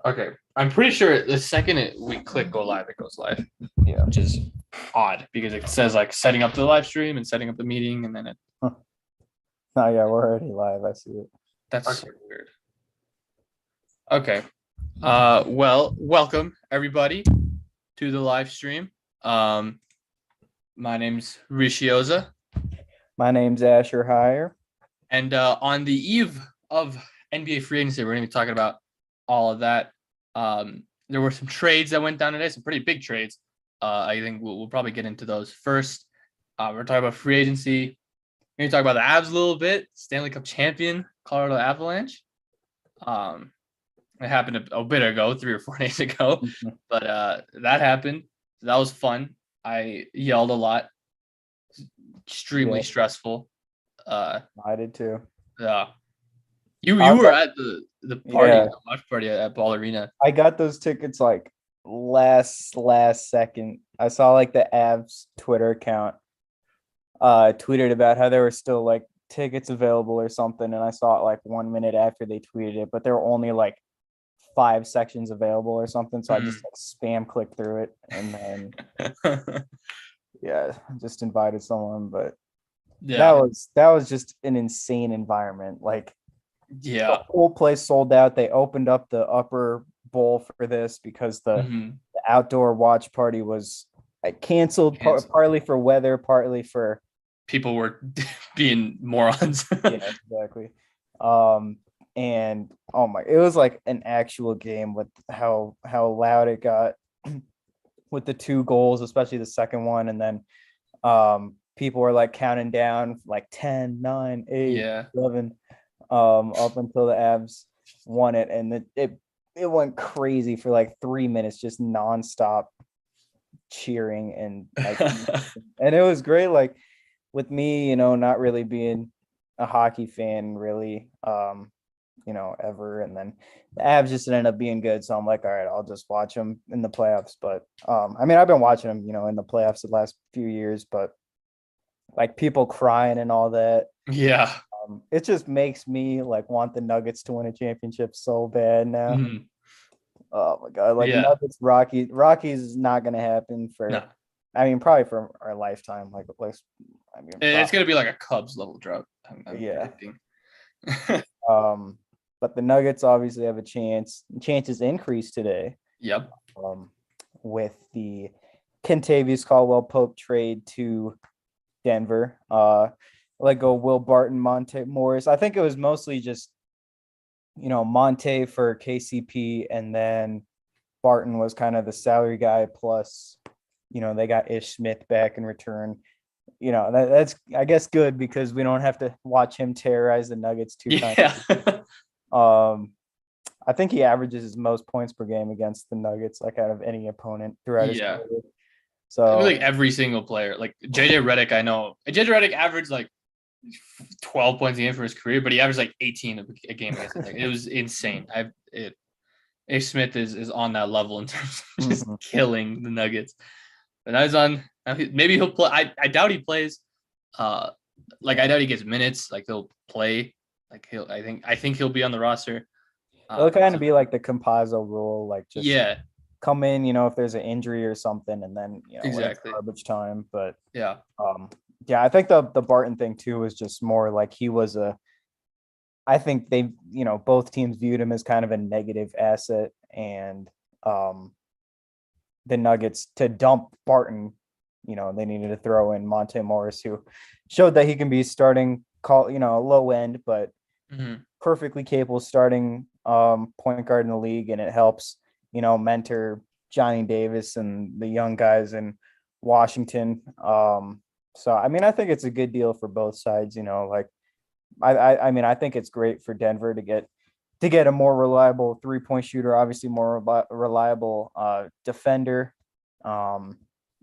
Okay. I'm pretty sure the second we click go live, it goes live. Yeah. Which is odd because it says like setting up the live stream and setting up the meeting, and then Huh. Oh yeah, we're already live. I see it. that's so weird. Okay. Well, welcome everybody to the live stream. My name's Rishioza, My name's Asher Hire. and on the eve of NBA free agency, we're going to be talking about all of that. There were some trades that went down today, some pretty big trades. I think we'll probably get into those first. We're talking about free agency. We're going to talk about the Avs a little bit. Stanley Cup champion, Colorado Avalanche. It happened a bit ago, 3 or 4 days ago, but that happened. That was fun. I yelled a lot. Extremely stressful. I did too. Yeah. You were at the party, Yeah. the watch party at Ball Arena. I got those tickets like last second. I saw like the Avs Twitter account tweeted about how there were still like tickets available or something, and I saw it like 1 minute after they tweeted it, but there were only like 5 sections available or something. So I just like spam clicked through it, and then just invited someone. But that was just an insane environment. Like the whole place sold out. They opened up the upper bowl for this because the outdoor watch party was like canceled. Partly for weather, partly for people were being morons. Yeah, exactly. And it was like an actual game with how loud it got with the 2 goals, especially the second one, and then people were like counting down like 10, 9, 8, 11 up until the Avs won it, and it went crazy for like 3 minutes, just nonstop cheering and like and it was great. Like with me, not really being a hockey fan really, ever, and then the Avs just ended up being good, so I'm like, all right, I'll just watch them in the playoffs. But I mean, I've been watching them, in the playoffs the last few years, but like people crying and all that, it just makes me like want the Nuggets to win a championship so bad now. Oh my god, like Nuggets, Rockies is not gonna happen for I mean, probably for our lifetime. Like I mean, it's gonna be like a Cubs level drought. But the Nuggets obviously have a chance. Chances increased today. Yep. With the Kentavious Caldwell-Pope trade to Denver. Let go Will Barton, Monte Morris. I think it was mostly just, Monte for KCP, and then Barton was kind of the salary guy. Plus, they got Ish Smith back in return. That's I guess good because we don't have to watch him terrorize the Nuggets 2 times. I think he averages his most points per game against the Nuggets, like out of any opponent throughout his career. So like every single player, like JJ Redick, I know JJ Redick averaged like 12 points a game for his career, but he averaged like 18 a game against the Nuggets. It was insane. Ish Smith is on that level in terms of just killing the Nuggets. But now he's on. Maybe he'll play. I doubt he plays. I doubt he gets minutes. Like he'll play. Like I think he'll be on the roster. It'll kind of be like the Compazzo rule, like just come in, if there's an injury or something, and then exactly garbage time. But I think the Barton thing too was just more like he was I think they, both teams viewed him as kind of a negative asset, and the Nuggets to dump Barton, they needed to throw in Monte Morris, who showed that he can be starting low end, but perfectly capable starting point guard in the league, and it helps, mentor Johnny Davis and the young guys in Washington. So I mean, I think it's a good deal for both sides. Like I mean, I think it's great for Denver to get a more reliable 3-point shooter, obviously more reliable defender.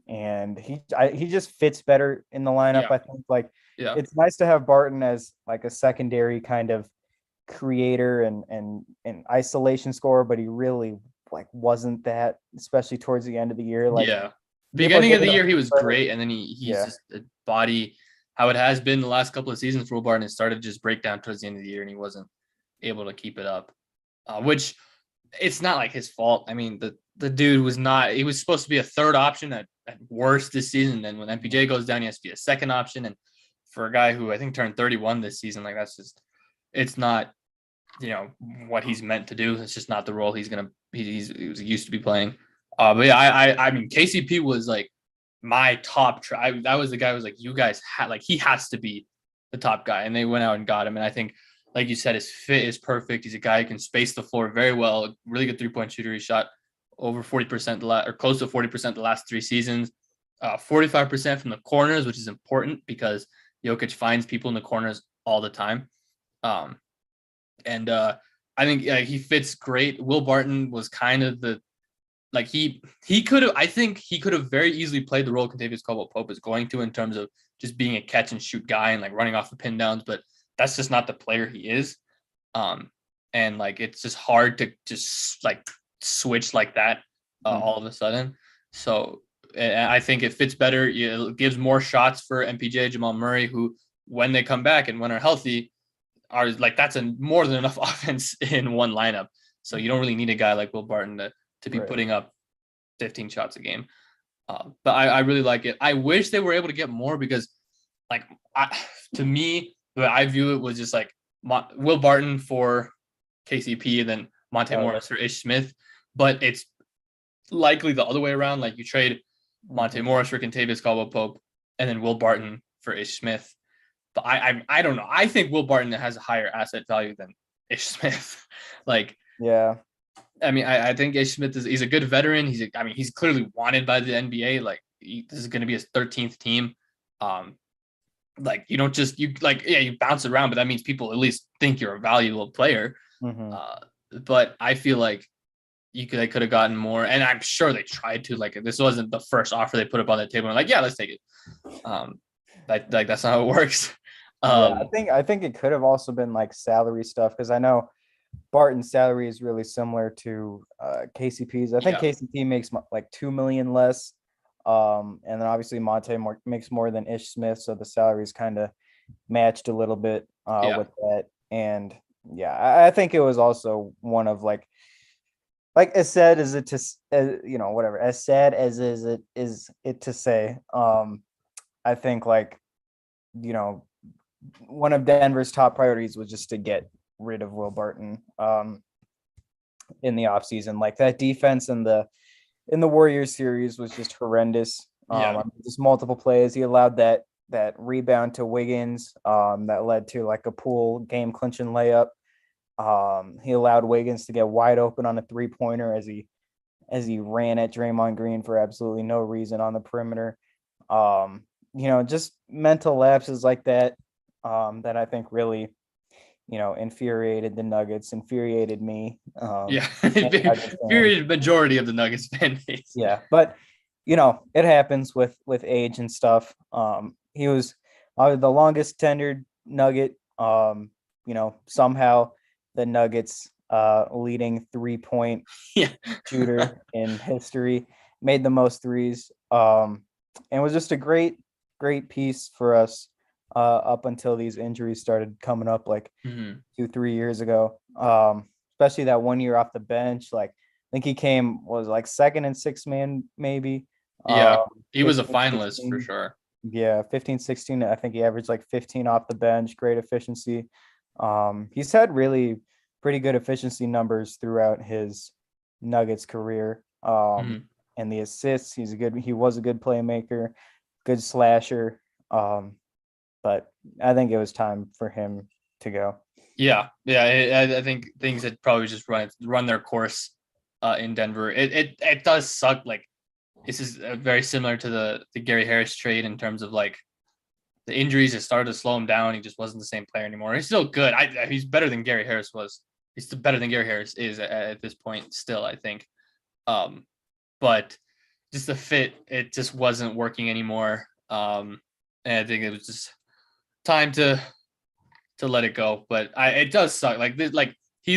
And he just fits better in the lineup. I think it's nice to have Barton as like a secondary kind of creator and isolation scorer, but he really like wasn't that, especially towards the end of the year. Beginning of the year he was great, and then he's just a body how it has been the last couple of seasons for Will Barton. It started to just break down towards the end of the year, and he wasn't able to keep it up, which it's not like his fault. I mean, the dude was not. He was supposed to be a third option at worst this season. Then when MPJ goes down, he has to be a second option. And for a guy who I think turned 31 this season, like that's just, it's not, what he's meant to do. It's just not the role he was used to be playing. But yeah, I mean, KCP was like my top try. That was the guy who was like, you guys had like, he has to be the top guy, and they went out and got him. And I think, like you said, his fit is perfect. He's a guy who can space the floor very well. Really good 3-point shooter. He shot over 40% or close to 40% the last 3 seasons. 45% from the corners, which is important because Jokic finds people in the corners all the time. And I think he fits great. Will Barton was kind of the like he could have. I think he could have very easily played the role Kentavious Caldwell-Pope is going to in terms of just being a catch and shoot guy and like running off the pin downs, but that's just not the player he is. And like it's just hard to just like switch like that all of a sudden. So I think it fits better. It gives more shots for MPJ, Jamal Murray, who when they come back and when are healthy, are like that's more than enough offense in one lineup. So you don't really need a guy like Will Barton to be putting up 15 shots a game. But I really like it. I wish they were able to get more because, like, to me, the way I view it was just like Will Barton for KCP and then Monte Morris or Ish Smith. But it's likely the other way around. Like you trade Monte Morris for Kentavious Caldwell-Pope and then Will Barton for Ish Smith. But I don't know. I think Will Barton has a higher asset value than Ish Smith. Like, yeah. I mean, I think Ish Smith he's a good veteran. He's clearly wanted by the NBA. Like this is going to be his 13th team. Like you don't just you bounce around, but that means people at least think you're a valuable player. But I feel like they could have gotten more, and I'm sure they tried to. Like this wasn't the first offer they put up on the table. And like, yeah, let's take it. That's not how it works. Yeah, I think it could have also been like salary stuff because I know Barton's salary is really similar to KCP's. I think KCP makes like $2 million less, and then obviously Monte makes more than Ish Smith, so the salaries kind of matched a little bit with that. And yeah, I think it was also one of like as sad as it to whatever as sad as is it to say. I think like one of Denver's top priorities was just to get rid of Will Barton in the offseason. Like that defense in the Warriors series was just horrendous. Just multiple plays. He allowed that rebound to Wiggins that led to like a Poole game clinching layup. He allowed Wiggins to get wide open on a 3-pointer as he ran at Draymond Green for absolutely no reason on the perimeter. Just mental lapses like that that I think really, infuriated the Nuggets, infuriated me. Infuriated majority of the Nuggets fan base. Yeah, but it happens with age and stuff. He was the longest tenured Nugget. Somehow the Nuggets leading 3-point shooter in history, made the most threes, and was just a great piece for us up until these injuries started coming up like 2-3 years ago. Especially that 1 year off the bench. Like I think he was like second and sixth man maybe. Yeah, he was a finalist 16, for sure. Yeah, 15-16. I think he averaged like 15 off the bench. Great efficiency. He's had really pretty good efficiency numbers throughout his Nuggets career. And the assists, he was a good playmaker, good slasher. But I think it was time for him to go. Yeah. I think things had probably just run their course in Denver. It does suck. Like this is very similar to the Gary Harris trade in terms of like the injuries that started to slow him down. He just wasn't the same player anymore. He's still good. He's better than Gary Harris was. He's still better than Gary Harris is at this point still, I think. But just the fit, it just wasn't working anymore. And I think it was just time to let it go. But it does suck. Like this, like he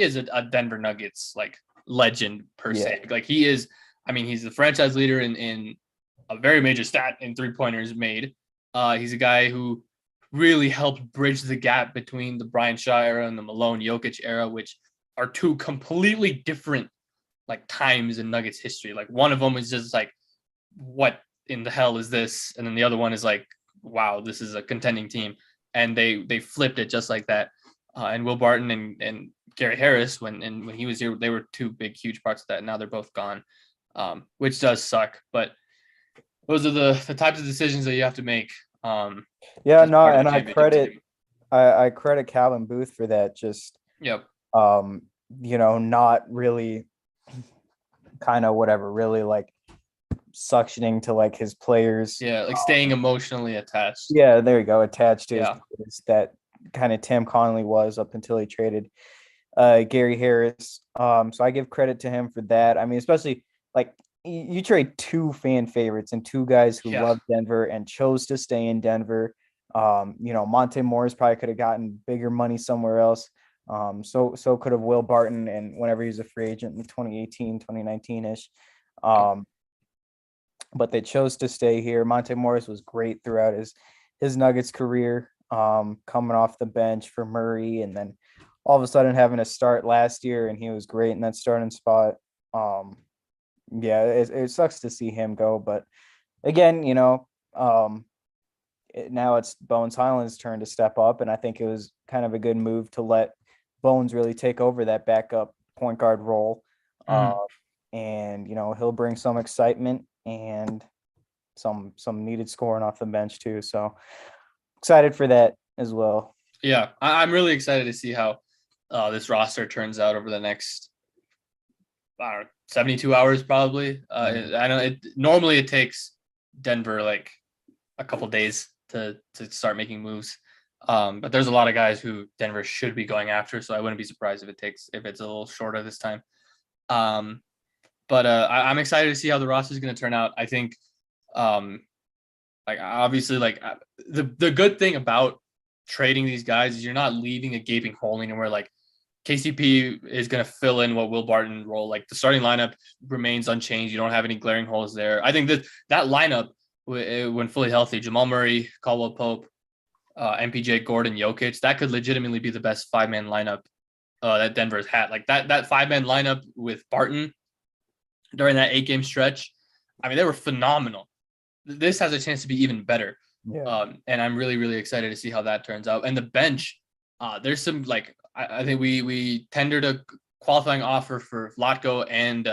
is a Denver Nuggets like legend per se. Like he is. I mean, he's the franchise leader in a very major stat in 3-pointers made. He's a guy who really helped bridge the gap between the Brian Shaw era and the Malone Jokic era, which are two completely different like times in Nuggets history. Like one of them is just like, what in the hell is this? And then the other one is like, wow, this is a contending team. And they flipped it just like that. And Will Barton and Gary Harris, when he was here, they were two big, huge parts of that. Now they're both gone, which does suck. But those are the types of decisions that you have to make. Yeah, As no, part of and a I championship credit team. I credit Calvin Booth for that. Just Yep. not really kind of whatever, really like suctioning to like his players. Yeah, like staying emotionally attached. Yeah, there you go, attached to his Yeah. players, that kind of Tim Connolly was up until he traded Gary Harris. So I give credit to him for that. I mean, especially like you trade two fan favorites and two guys who Yeah. love Denver and chose to stay in Denver. Monte Morris probably could have gotten bigger money somewhere else. So could have Will Barton, and whenever he was a free agent in 2018, 2019-ish. But they chose to stay here. Monte Morris was great throughout his Nuggets career, coming off the bench for Murray, and then all of a sudden having a start last year, and he was great in that starting spot. Yeah, it sucks to see him go, but again, now it's Bones Highland's turn to step up, and I think it was kind of a good move to let Bones really take over that backup point guard role. And he'll bring some excitement and some needed scoring off the bench too. So excited for that as well. Yeah, I'm really excited to see how this roster turns out over the next 72 hours probably. I know normally it takes Denver like a couple days to start making moves. But there's a lot of guys who Denver should be going after, so I wouldn't be surprised if it's a little shorter this time. But I'm excited to see how the roster is going to turn out. I think, like obviously, like the good thing about trading these guys is you're not leaving a gaping hole anywhere. Like KCP is going to fill in what Will Barton role. Like the starting lineup remains unchanged. You don't have any glaring holes there. I think that lineup, when fully healthy, Jamal Murray, Caldwell Pope, MPJ, Gordon, Jokic, that could legitimately be the best 5-man lineup that Denver's had. Like that 5-man lineup with Barton during that 8-game stretch, I mean, they were phenomenal. This has a chance to be even better. Yeah. And I'm really, really excited to see how that turns out. And the bench, there's some like I think we tendered a qualifying offer for Vlatko and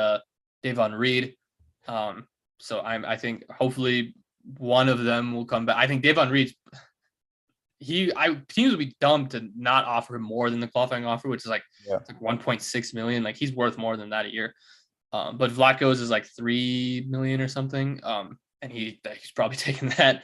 Davon Reed. So I think hopefully one of them will come back. I think Davon Reed's teams would be dumb to not offer him more than the qualifying offer, which is like, it's like 1.6 million. Like he's worth more than that a year. But Vlatko's is like 3 million or something. And he's probably taking that.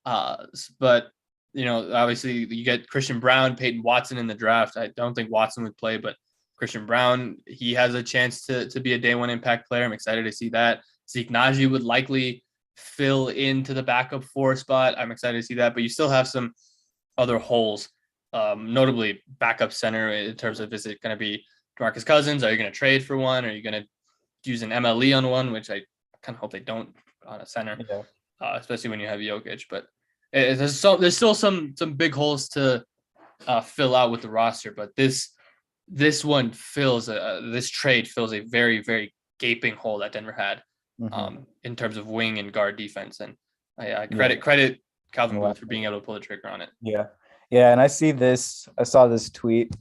But obviously you get Christian Brown, Peyton Watson in the draft. I don't think Watson would play, but Christian Brown, he has a chance to be a day one impact player. I'm excited to see that. Zeke Naji would likely fill into the backup 4 spot. I'm excited to see that, but you still have some other holes, notably backup center in terms of, is it going to be DeMarcus Cousins? Are you going to trade for one? Are you going to use an MLE on one, which I kind of hope they don't on a center, especially when you have Jokic. But there's still some big holes to fill out with the roster. But this one this trade fills a very, very gaping hole that Denver had in terms of wing and guard defense. And I credit Calvin Booth for being able to pull the trigger on it. Yeah. And I saw this tweet.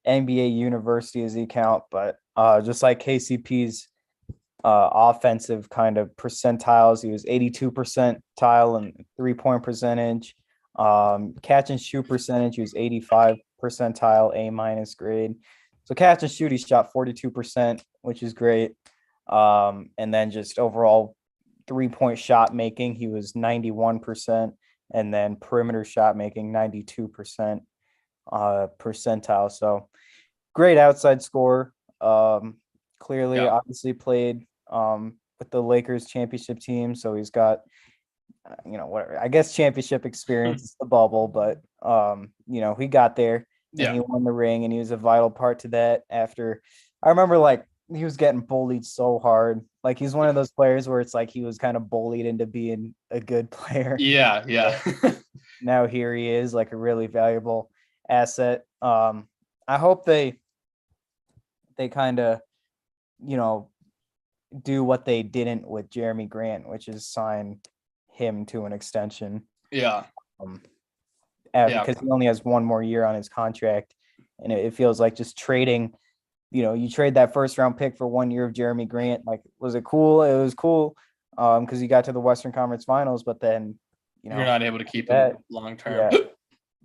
NBA University is the account, but just like KCP's offensive kind of percentiles, he was 82 percentile and 3-point percentage. Catch and shoot percentage, he was 85 percentile, A- grade. So catch and shoot, he shot 42%, which is great. And then just overall 3-point shot making, he was 91%, and then perimeter shot making 92% percentile. So great outside score. Clearly, obviously played with the Lakers championship team, so he's got whatever, I guess, championship experience. It's the bubble, but he got there and he won the ring, and he was a vital part to that. After, I remember, like, he was getting bullied so hard. Like, he's one of those players where it's like he was kind of bullied into being a good player. Yeah. Now here he is, like a really valuable asset. I hope they they kind of, you know, do what they didn't with Jeremy Grant, which is sign him to an extension. Yeah. Um, Yeah. because he only has one more year on his contract, and it feels like just trading. You know, you trade that first round pick for 1 year of Jeremy Grant. Like, was it cool? It was cool, because you got to the Western Conference Finals, but then You're not able to keep that, him long term. yeah,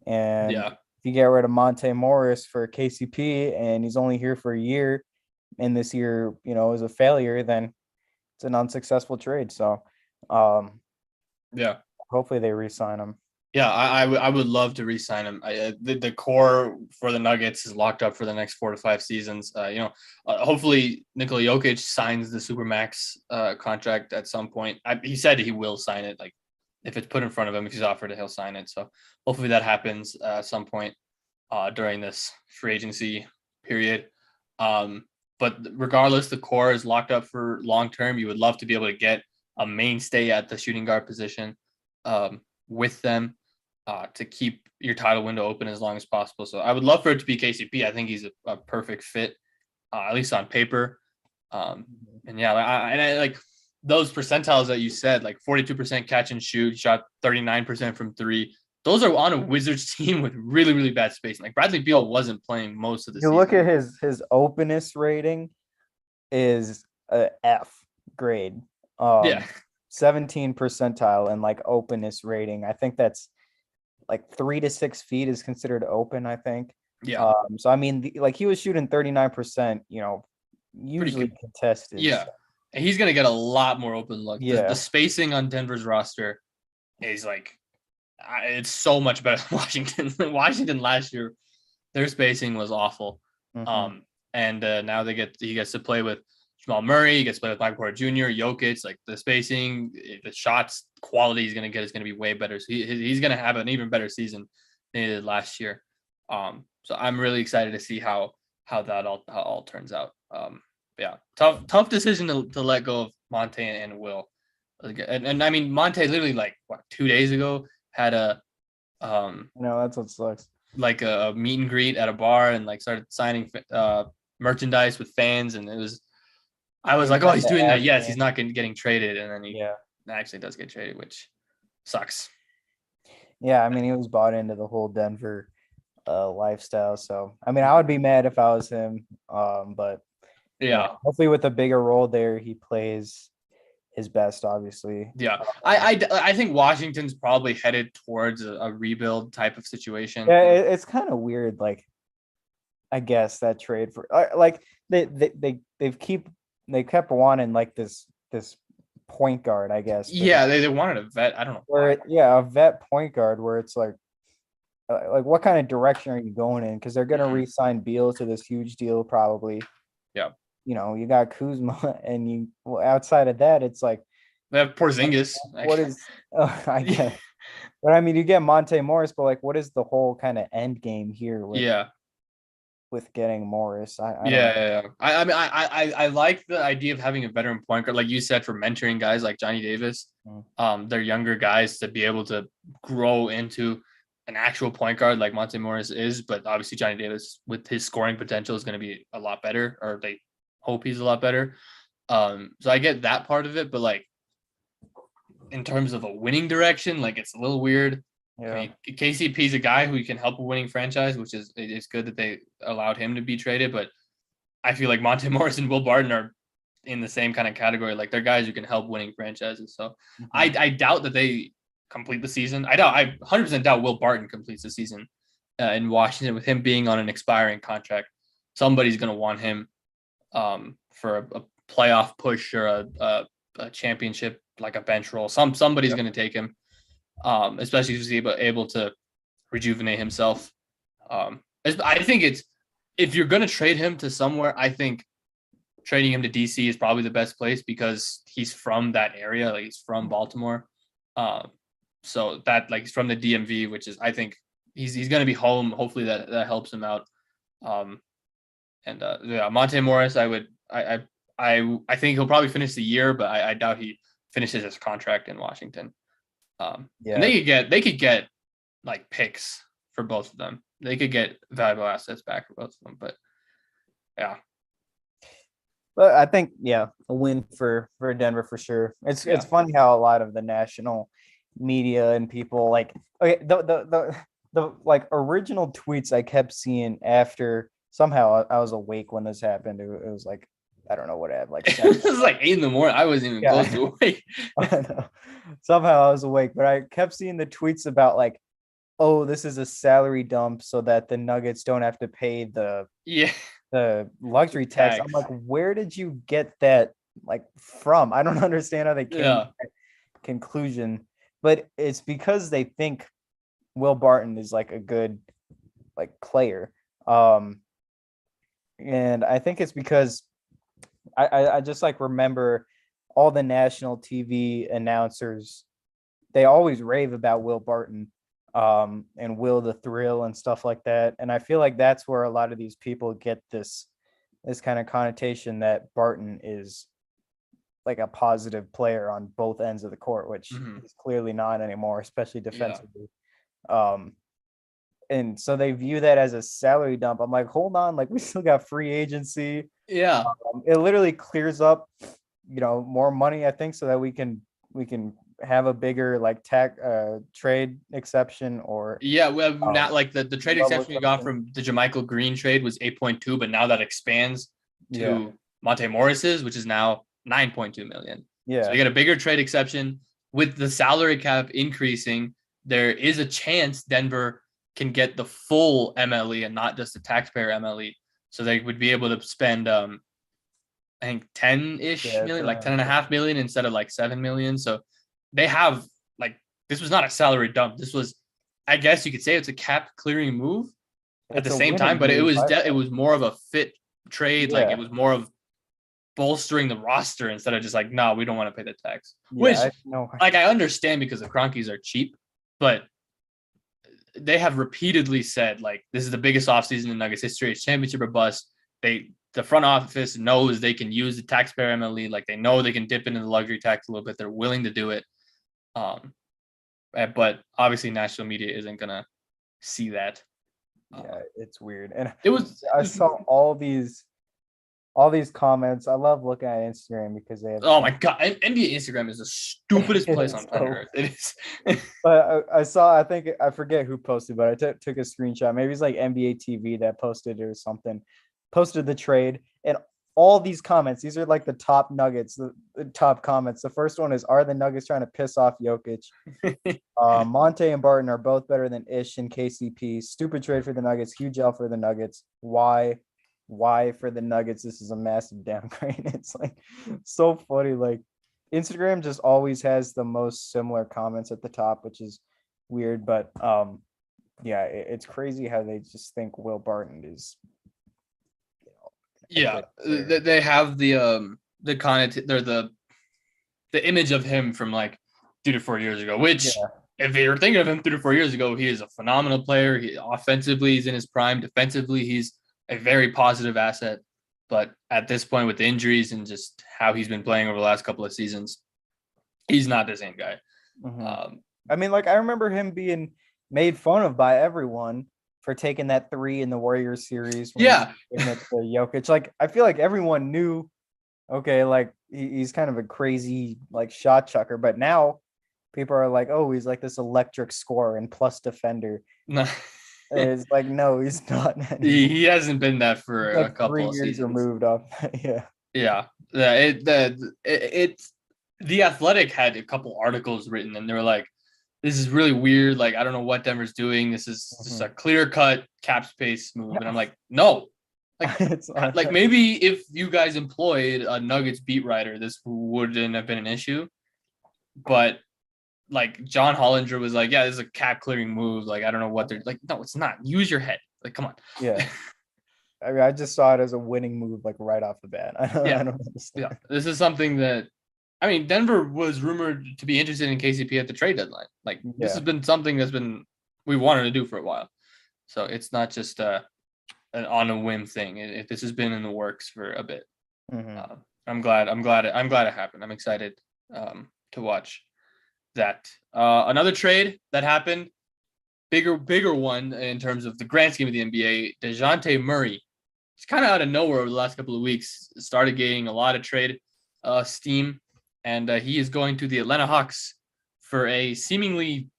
and Yeah. if you get rid of Monte Morris for KCP, and he's only here for a year, and this year, is a failure, then it's an unsuccessful trade. So, Yeah. hopefully they re-sign him. Yeah, I would love to re-sign him. The core for the Nuggets is locked up for the next 4 to 5 seasons. Hopefully Nikola Jokic signs the Supermax contract at some point. He said he will sign it. Like, if it's put in front of him, if he's offered it, he'll sign it. So hopefully that happens at some point during this free agency period. But regardless, the core is locked up for long term. You would love to be able to get a mainstay at the shooting guard position with them. To keep your title window open as long as possible. So I would love for it to be KCP. I think he's a perfect fit, at least on paper. And yeah, I like those percentiles that you said, like 42% catch and shoot, he shot 39% from three. Those are on a Wizards team with really, really bad spacing. Like Bradley Beal wasn't playing most of the You season. look at his openness rating is a F grade. Yeah. 17 percentile and like openness rating. I think that's like 3 to 6 feet is considered open, I think. Yeah. So I mean, like he was shooting 39%, usually contested. Yeah. So. And he's gonna get a lot more open look. Yeah. The spacing on Denver's roster is like it's so much better than Washington. Washington last year, their spacing was awful. Mm-hmm. And now he gets to play with Jamal Murray, he gets to play with Michael Porter Jr., Jokic. Like the spacing, the shots quality he's gonna get is gonna be way better. So he's gonna have an even better season than he did last year. So I'm really excited to see how that all turns out. Yeah, tough decision to let go of Monte and Will. And I mean Monte literally like 2 days ago had a that's what sucks. like a meet and greet at a bar and like started signing merchandise with fans, and I was like, oh, he's doing that. Yes, he's not getting traded, and then he actually does get traded, which sucks. Yeah, I mean he was bought into the whole Denver lifestyle. So I mean I would be mad if I was him. But yeah, hopefully with a bigger role there, he plays his best, obviously. Yeah, I think Washington's probably headed towards a rebuild type of situation. Yeah, it's kind of weird. Like, I guess that trade for like they've kept wanting like this point guard. I guess. Yeah, they wanted a vet. I don't know. Where a vet point guard where it's like what kind of direction are you going in? Because they're gonna re-sign Beal to this huge deal probably. Yeah. You got Kuzma, and outside of that, it's like they have Porzingis. What is? I guess, but I mean, you get Monte Morris, but like, what is the whole kind of end game here? With getting Morris, I mean, I like the idea of having a veteran point guard, like you said, for mentoring guys like Johnny Davis. They're younger guys to be able to grow into an actual point guard like Monte Morris is, but obviously Johnny Davis with his scoring potential is going to be a lot better, or they hope he's a lot better. So I get that part of it, but like in terms of a winning direction, like it's a little weird. Yeah. I mean, KCP's a guy who can help a winning franchise, which is it's good that they allowed him to be traded. But I feel like Monte Morris and Will Barton are in the same kind of category. Like they're guys who can help winning franchises. So I doubt that they complete the season. I 100% doubt Will Barton completes the season in Washington with him being on an expiring contract. Somebody's going to want him for a playoff push or a championship, like a bench role. Somebody's going to take him, especially if he's able to rejuvenate himself. I think if you're going to trade him to somewhere, I think trading him to DC is probably the best place because he's from that area. Like he's from Baltimore. So that like he's from the DMV, which is, I think he's going to be home. Hopefully that helps him out. Monte Morris, I think he'll probably finish the year, but I doubt he finishes his contract in Washington. And they could get like picks for both of them. They could get valuable assets back for both of them. But yeah, But I think a win for Denver for sure. It's Yeah. funny how a lot of the national media and people like okay the like original tweets I kept seeing after somehow I was awake when this happened. It was like I don't know what I had like seven. It was like 8 in the morning. I wasn't even close Yeah, to awake. I know. Somehow I was awake, but I kept seeing the tweets about like, oh, this is a salary dump so that the Nuggets don't have to pay Yeah. the luxury tax. I'm Tax. like, where did you get that like from? I don't understand how they came to Yeah. that conclusion, but it's because they think Will Barton is like a good like player. Um, and I think it's because I just like remember all the national TV announcers, they always rave about Will Barton and Will the Thrill and stuff like that. And I feel like that's where a lot of these people get this kind of connotation that Barton is like a positive player on both ends of the court, which Mhm. is clearly not anymore, especially Yeah. defensively. Um, and so they view that as a salary dump. I'm like, hold on, like we still got free agency. Yeah. It literally clears up, more money, I think, so that we can have a bigger like tech trade exception or Yeah. We have um, not like the trade level exception we got exception. from the Jermichael Green trade was 8.2, but now that expands Yeah, to Monte Morris's, which is now 9.2 million. So yeah, you get a bigger trade exception with the salary cap increasing. There is a chance Denver can get the full MLE and not just the taxpayer MLE. So they would be able to spend I think 10-ish yeah. million, like 10.5 million instead of like 7 million. So they have like this was not a salary dump. This was, I guess you could say it's a cap clearing move at the It's a same time, winning but it move. was it was more of a fit trade. Like it Yeah, was more of bolstering the roster instead of just like, no, we don't want to pay the tax. yeah. Which I know. like I understand because the Cronkies are cheap, but they have repeatedly said like this is the biggest offseason in Nuggets history. It's championship or bust. The front office knows they can use the taxpayer MLE. Like they know they can dip into the luxury tax a little bit. They're willing to do it. Um, but obviously national media isn't gonna see that. Yeah, it's weird. And It was I saw all these comments. I love looking at Instagram because they have oh so my god, NBA Instagram is the stupidest place it's on planet so. Earth. It is. But I saw. I think I forget who posted, but I took a screenshot. Maybe it's like NBA TV that posted or something. Posted the trade and all these comments. These are like the top Nuggets, the top comments. The first one is: Are the Nuggets trying to piss off Jokic? Monte and Barton are both better than Ish and KCP. Stupid trade for the Nuggets. Huge L for the Nuggets. Why? Why for the Nuggets? This is a massive downgrade. It's like so funny. Like Instagram just always has the most similar comments at the top, which is weird. But yeah, it's crazy how they just think Will Barton is a Yeah, good player. they have the content, they're the image of him from like 3 to 4 years ago. Which, Yeah. if you're thinking of him 3 to 4 years ago, he is a phenomenal player. He offensively, he's in his prime. Defensively, he's a very positive asset. But at this point, with the injuries and just how he's been playing over the last couple of seasons, he's not the same guy. Mhm. Um, I mean, like I remember him being made fun of by everyone for taking that three in the Warriors series when he yeah, giving it to Jokic. Like I feel like everyone knew, okay, like he's kind of a crazy like shot chucker, but now people are like, oh, he's like this electric scorer and plus defender. no, It's like, no, he's not anymore. he hasn't been that He's for a like couple of 3 years seasons. removed off. Yeah. Yeah, it's the Athletic had a couple articles written, and they were like, "This is really weird. Like, I don't know what Denver's doing. This is just a Mhm. clear cut cap space move." And I'm like, "No, like, It's like maybe if you guys employed a Nuggets beat writer, this wouldn't have been an issue." But like John Hollinger was like, "Yeah, this is a cap clearing move. Like, I don't know what they're like. No, it's not. Use your head. Like, come on." yeah. I mean, I just saw it as a winning move, like right off the bat. I Yeah, don't yeah. understand. This is something that I mean, Denver was rumored to be interested in KCP at the trade deadline. Like this has Yeah. been something that's been we wanted to do for a while. So it's not just an on a whim thing. This has been in the works for a bit. Hmm. I'm glad it happened. I'm excited to watch that. Another trade that happened, bigger one in terms of the grand scheme of the NBA. DeJounte Murray it's kind of out of nowhere over the last couple of weeks, started getting a lot of trade steam, and he is going to the Atlanta Hawks for a seemingly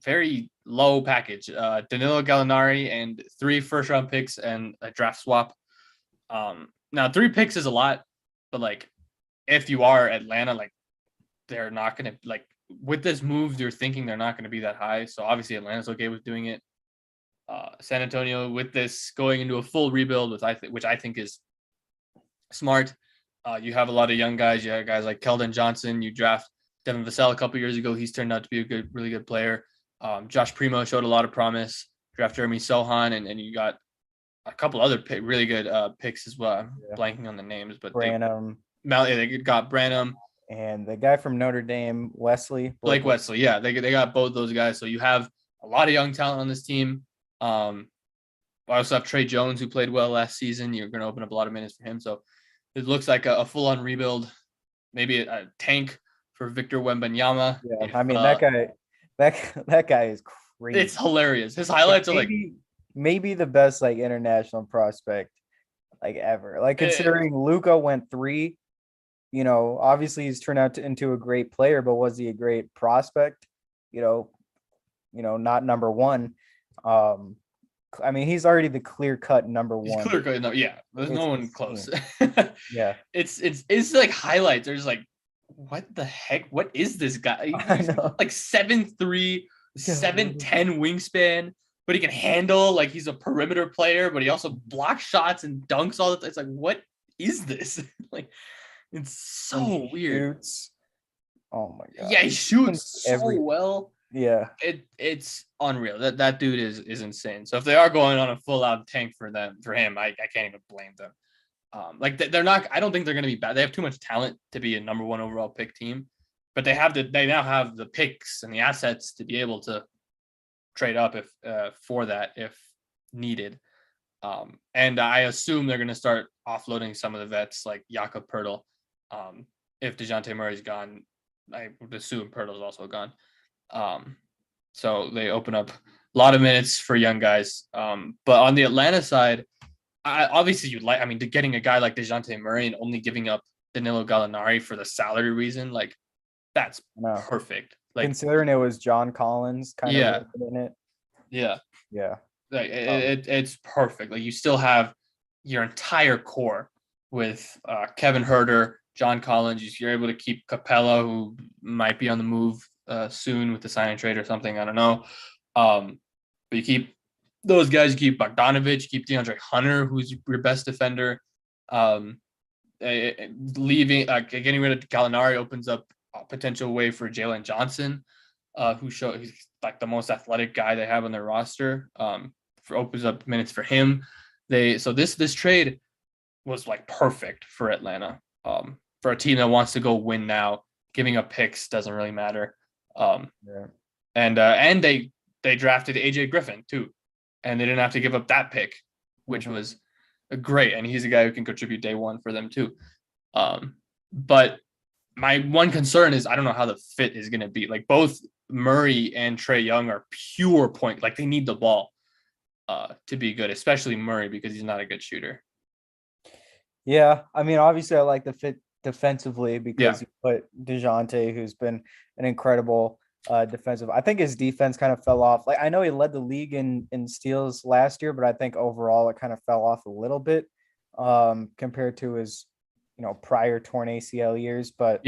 very low package. Danilo Gallinari and 3 first-round picks and a draft swap. Now 3 picks is a lot, but like if you are Atlanta, like they're not going to like with this move, you're thinking they're not going to be that high. So obviously Atlanta's okay with doing it. San Antonio with this going into a full rebuild, which I think is smart. You have a lot of young guys. You have guys like Keldon Johnson. You draft Devin Vassell a couple years ago. He's turned out to be a really good player. Josh Primo showed a lot of promise. Draft Jeremy Sohan, and you got a couple other really good picks as well. I'm blanking on the names, but Branham. They got Branham and the guy from Notre Dame, Blake Wesley. Yeah, they got both those guys. So you have a lot of young talent on this team. I also have Trey Jones, who played well last season. You're going to open up a lot of minutes for him. So it looks like a full-on rebuild, maybe a tank for Victor Wembanyama. Yeah, I mean that guy is crazy. It's hilarious. His highlights are like maybe the best like international prospect like ever. Like considering Luka went 3, you know, obviously he's turned out into a great player, but was he a great prospect? You know, not number 1. I mean, he's already the clear-cut number 1. Clear-cut, no, yeah. There's no one close. Yeah. It's like highlights. There's like, what the heck? What is this guy? He's like 7'3", 7'10" wingspan, but he can handle, like he's a perimeter player, but he also blocks shots and dunks all the time. It's like, what is this? Like, it's so weird. Shoots. Oh my god. Yeah, he shoots so well. Yeah, it's unreal. That dude is insane. So if they are going on a full out tank for him, I can't even blame them. Like they're not. I don't think they're going to be bad. They have too much talent to be a number 1 overall pick team, but they now have the picks and the assets to be able to trade up if needed. And I assume they're going to start offloading some of the vets like Jakob Pertl. If DeJounte Murray's gone, I would assume Pertl's also gone. So they open up a lot of minutes for young guys. But on the Atlanta side, getting a guy like DeJounte Murray and only giving up Danilo Gallinari for the salary reason, like that's perfect. Like considering it was John Collins kind of in it. Yeah. Yeah. Like it's perfect. Like you still have your entire core with Kevin Huerter, John Collins. You're able to keep Capella, who might be on the move soon with the sign and trade or something. I don't know. But you keep those guys. You keep Bogdanovich. You keep DeAndre Hunter, who's your best defender. Getting rid of Gallinari opens up a potential way for Jalen Johnson, he's like the most athletic guy they have on their roster. Opens up minutes for him. This trade was like perfect for Atlanta. For a team that wants to go win now, giving up picks doesn't really matter. And they drafted AJ Griffin too, and they didn't have to give up that pick, which was great. And he's a guy who can contribute day 1 for them too. But my one concern is I don't know how the fit is going to be. Like both Murray and Trae Young are pure point. Like they need the ball to be good, especially Murray because he's not a good shooter. Yeah, I mean, obviously I like the fit defensively because you put DeJounte, who's been an incredible defensive. I think his defense kind of fell off. Like I know he led the league in steals last year, but I think overall it kind of fell off a little bit compared to his prior torn ACL years. But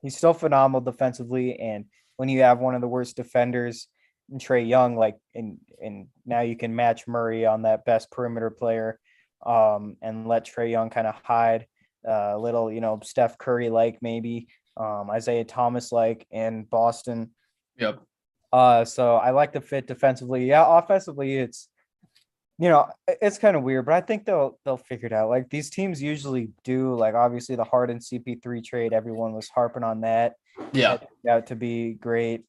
he's still phenomenal defensively, and when you have one of the worst defenders in Trae Young, like and now you can match Murray on that best perimeter player, and let Trae Young kind of hide a little, Steph Curry like maybe, Isaiah Thomas like in Boston. Yep. So I like the fit defensively. Yeah, offensively it's it's kind of weird, but I think they'll figure it out. Like these teams usually do. Like obviously the Harden CP3 trade, everyone was harping on that. Yeah. That turned out to be great.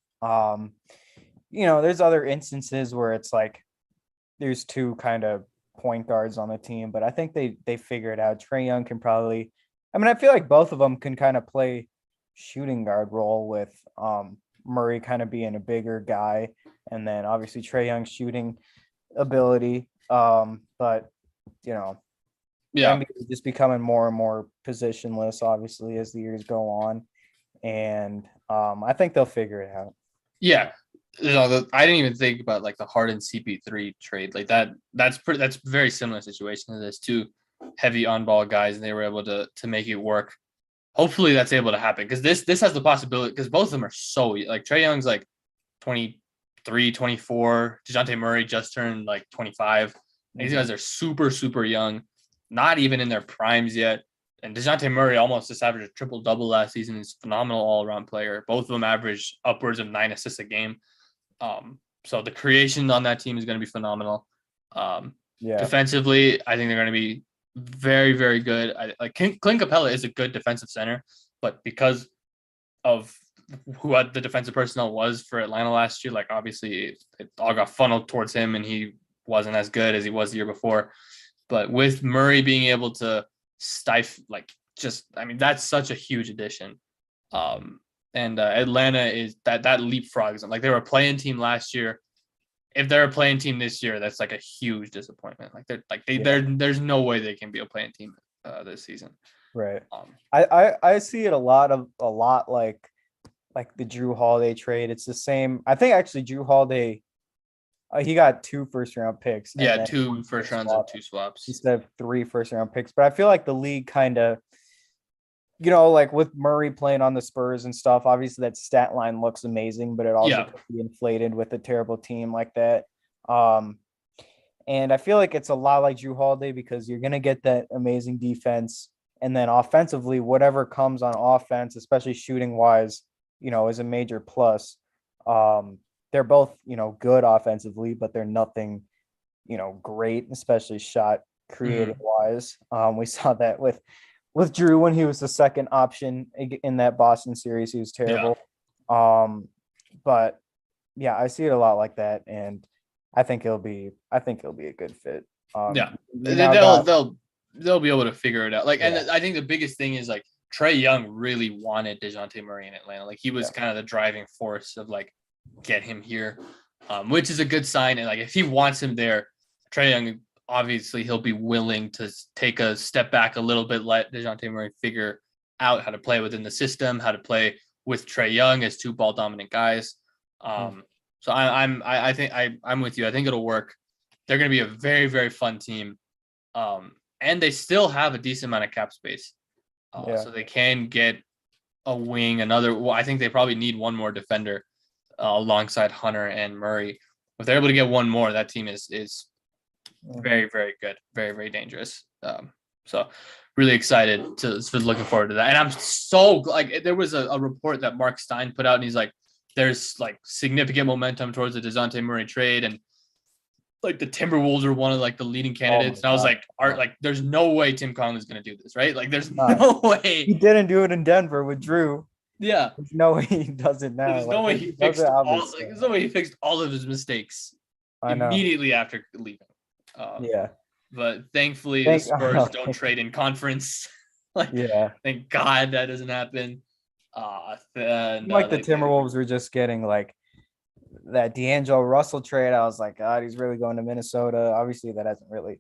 There's other instances where it's like there's 2 kind of point guards on the team, but I think they figure it out. Trae Young can probably, I feel like both of them can kind of play shooting guard role with Murray kind of being a bigger guy, and then obviously Trae Young's shooting ability. But you know, the Yeah. NBA is just becoming more and more positionless, obviously, as the years go on. And I think they'll figure it out. Yeah. I didn't even think about like the Harden CP3 trade like that. That's very similar situation. There's two heavy on ball guys, and they were able to make it work. Hopefully, that's able to happen because this has the possibility because both of them are so like Trae Young's like 23, 24. DeJounte Murray just turned like 25. These guys are super, super young, not even in their primes yet. And DeJounte Murray almost just averaged a triple double last season. He's a phenomenal all around player. Both of them average upwards of 9 assists a game. So the creation on that team is going to be phenomenal. Yeah. Defensively, I think they're going to be very, very good. Clint Capella is a good defensive center, but because of who the defensive personnel was for Atlanta last year, like obviously it all got funneled towards him, and he wasn't as good as he was the year before. But with Murray being able to stifle, that's such a huge addition. And Atlanta is that leapfrogs them. Like they were a playing team last year. If they're a playing team this year, that's like a huge disappointment. There's no way they can be a playing team this season. Right. I see it a lot like the Drew Holiday trade. It's the same. I think actually Drew Holiday, he got 2 first-round picks. Yeah, 2 first rounds and 2 swaps instead of 3 first-round picks. But I feel like the league kind of, like with Murray playing on the Spurs and stuff, obviously that stat line looks amazing, but it also could be inflated with a terrible team like that. And I feel like it's a lot like Drew Holiday because you're going to get that amazing defense. And then offensively, whatever comes on offense, especially shooting wise, is a major plus. They're both, good offensively, but they're nothing, great, especially shot creating wise. We saw that with Drew when he was the second option in that Boston series. He was terrible. Yeah. But yeah, I see it a lot like that, and I think it'll be a good fit. They'll be able to figure it out. And I think the biggest thing is like Trae Young really wanted DeJounte Murray in Atlanta. Like he was kind of the driving force of like get him here, which is a good sign. And like if he wants him there, Trae Young, obviously he'll be willing to take a step back a little bit, let DeJounte Murray figure out how to play within the system, how to play with Trae Young as 2 ball dominant guys. So I think I'm with you. I think it'll work. They're going to be a very, very fun team. And they still have a decent amount of cap space. So they can get a wing, I think they probably need one more defender alongside Hunter and Murray. If they're able to get one more, that team is very, very good, very, very dangerous. So really excited for looking forward to that. And I'm so like there was a report that Mark Stein put out, and he's like, there's like significant momentum towards the DeJounte Murray trade, and like the Timberwolves are one of like the leading candidates. And I was like, there's no way Tim Conley's going to do this, right? Like there's no way. He didn't do it in Denver with Drew. Yeah. There's no way he does it now. There's no way he fixed all of his mistakes immediately after leaving. But thankfully the Spurs don't trade in conference. Thank God that doesn't happen. The Timberwolves were just getting like that D'Angelo Russell trade. I was like, God, he's really going to Minnesota. Obviously, that hasn't really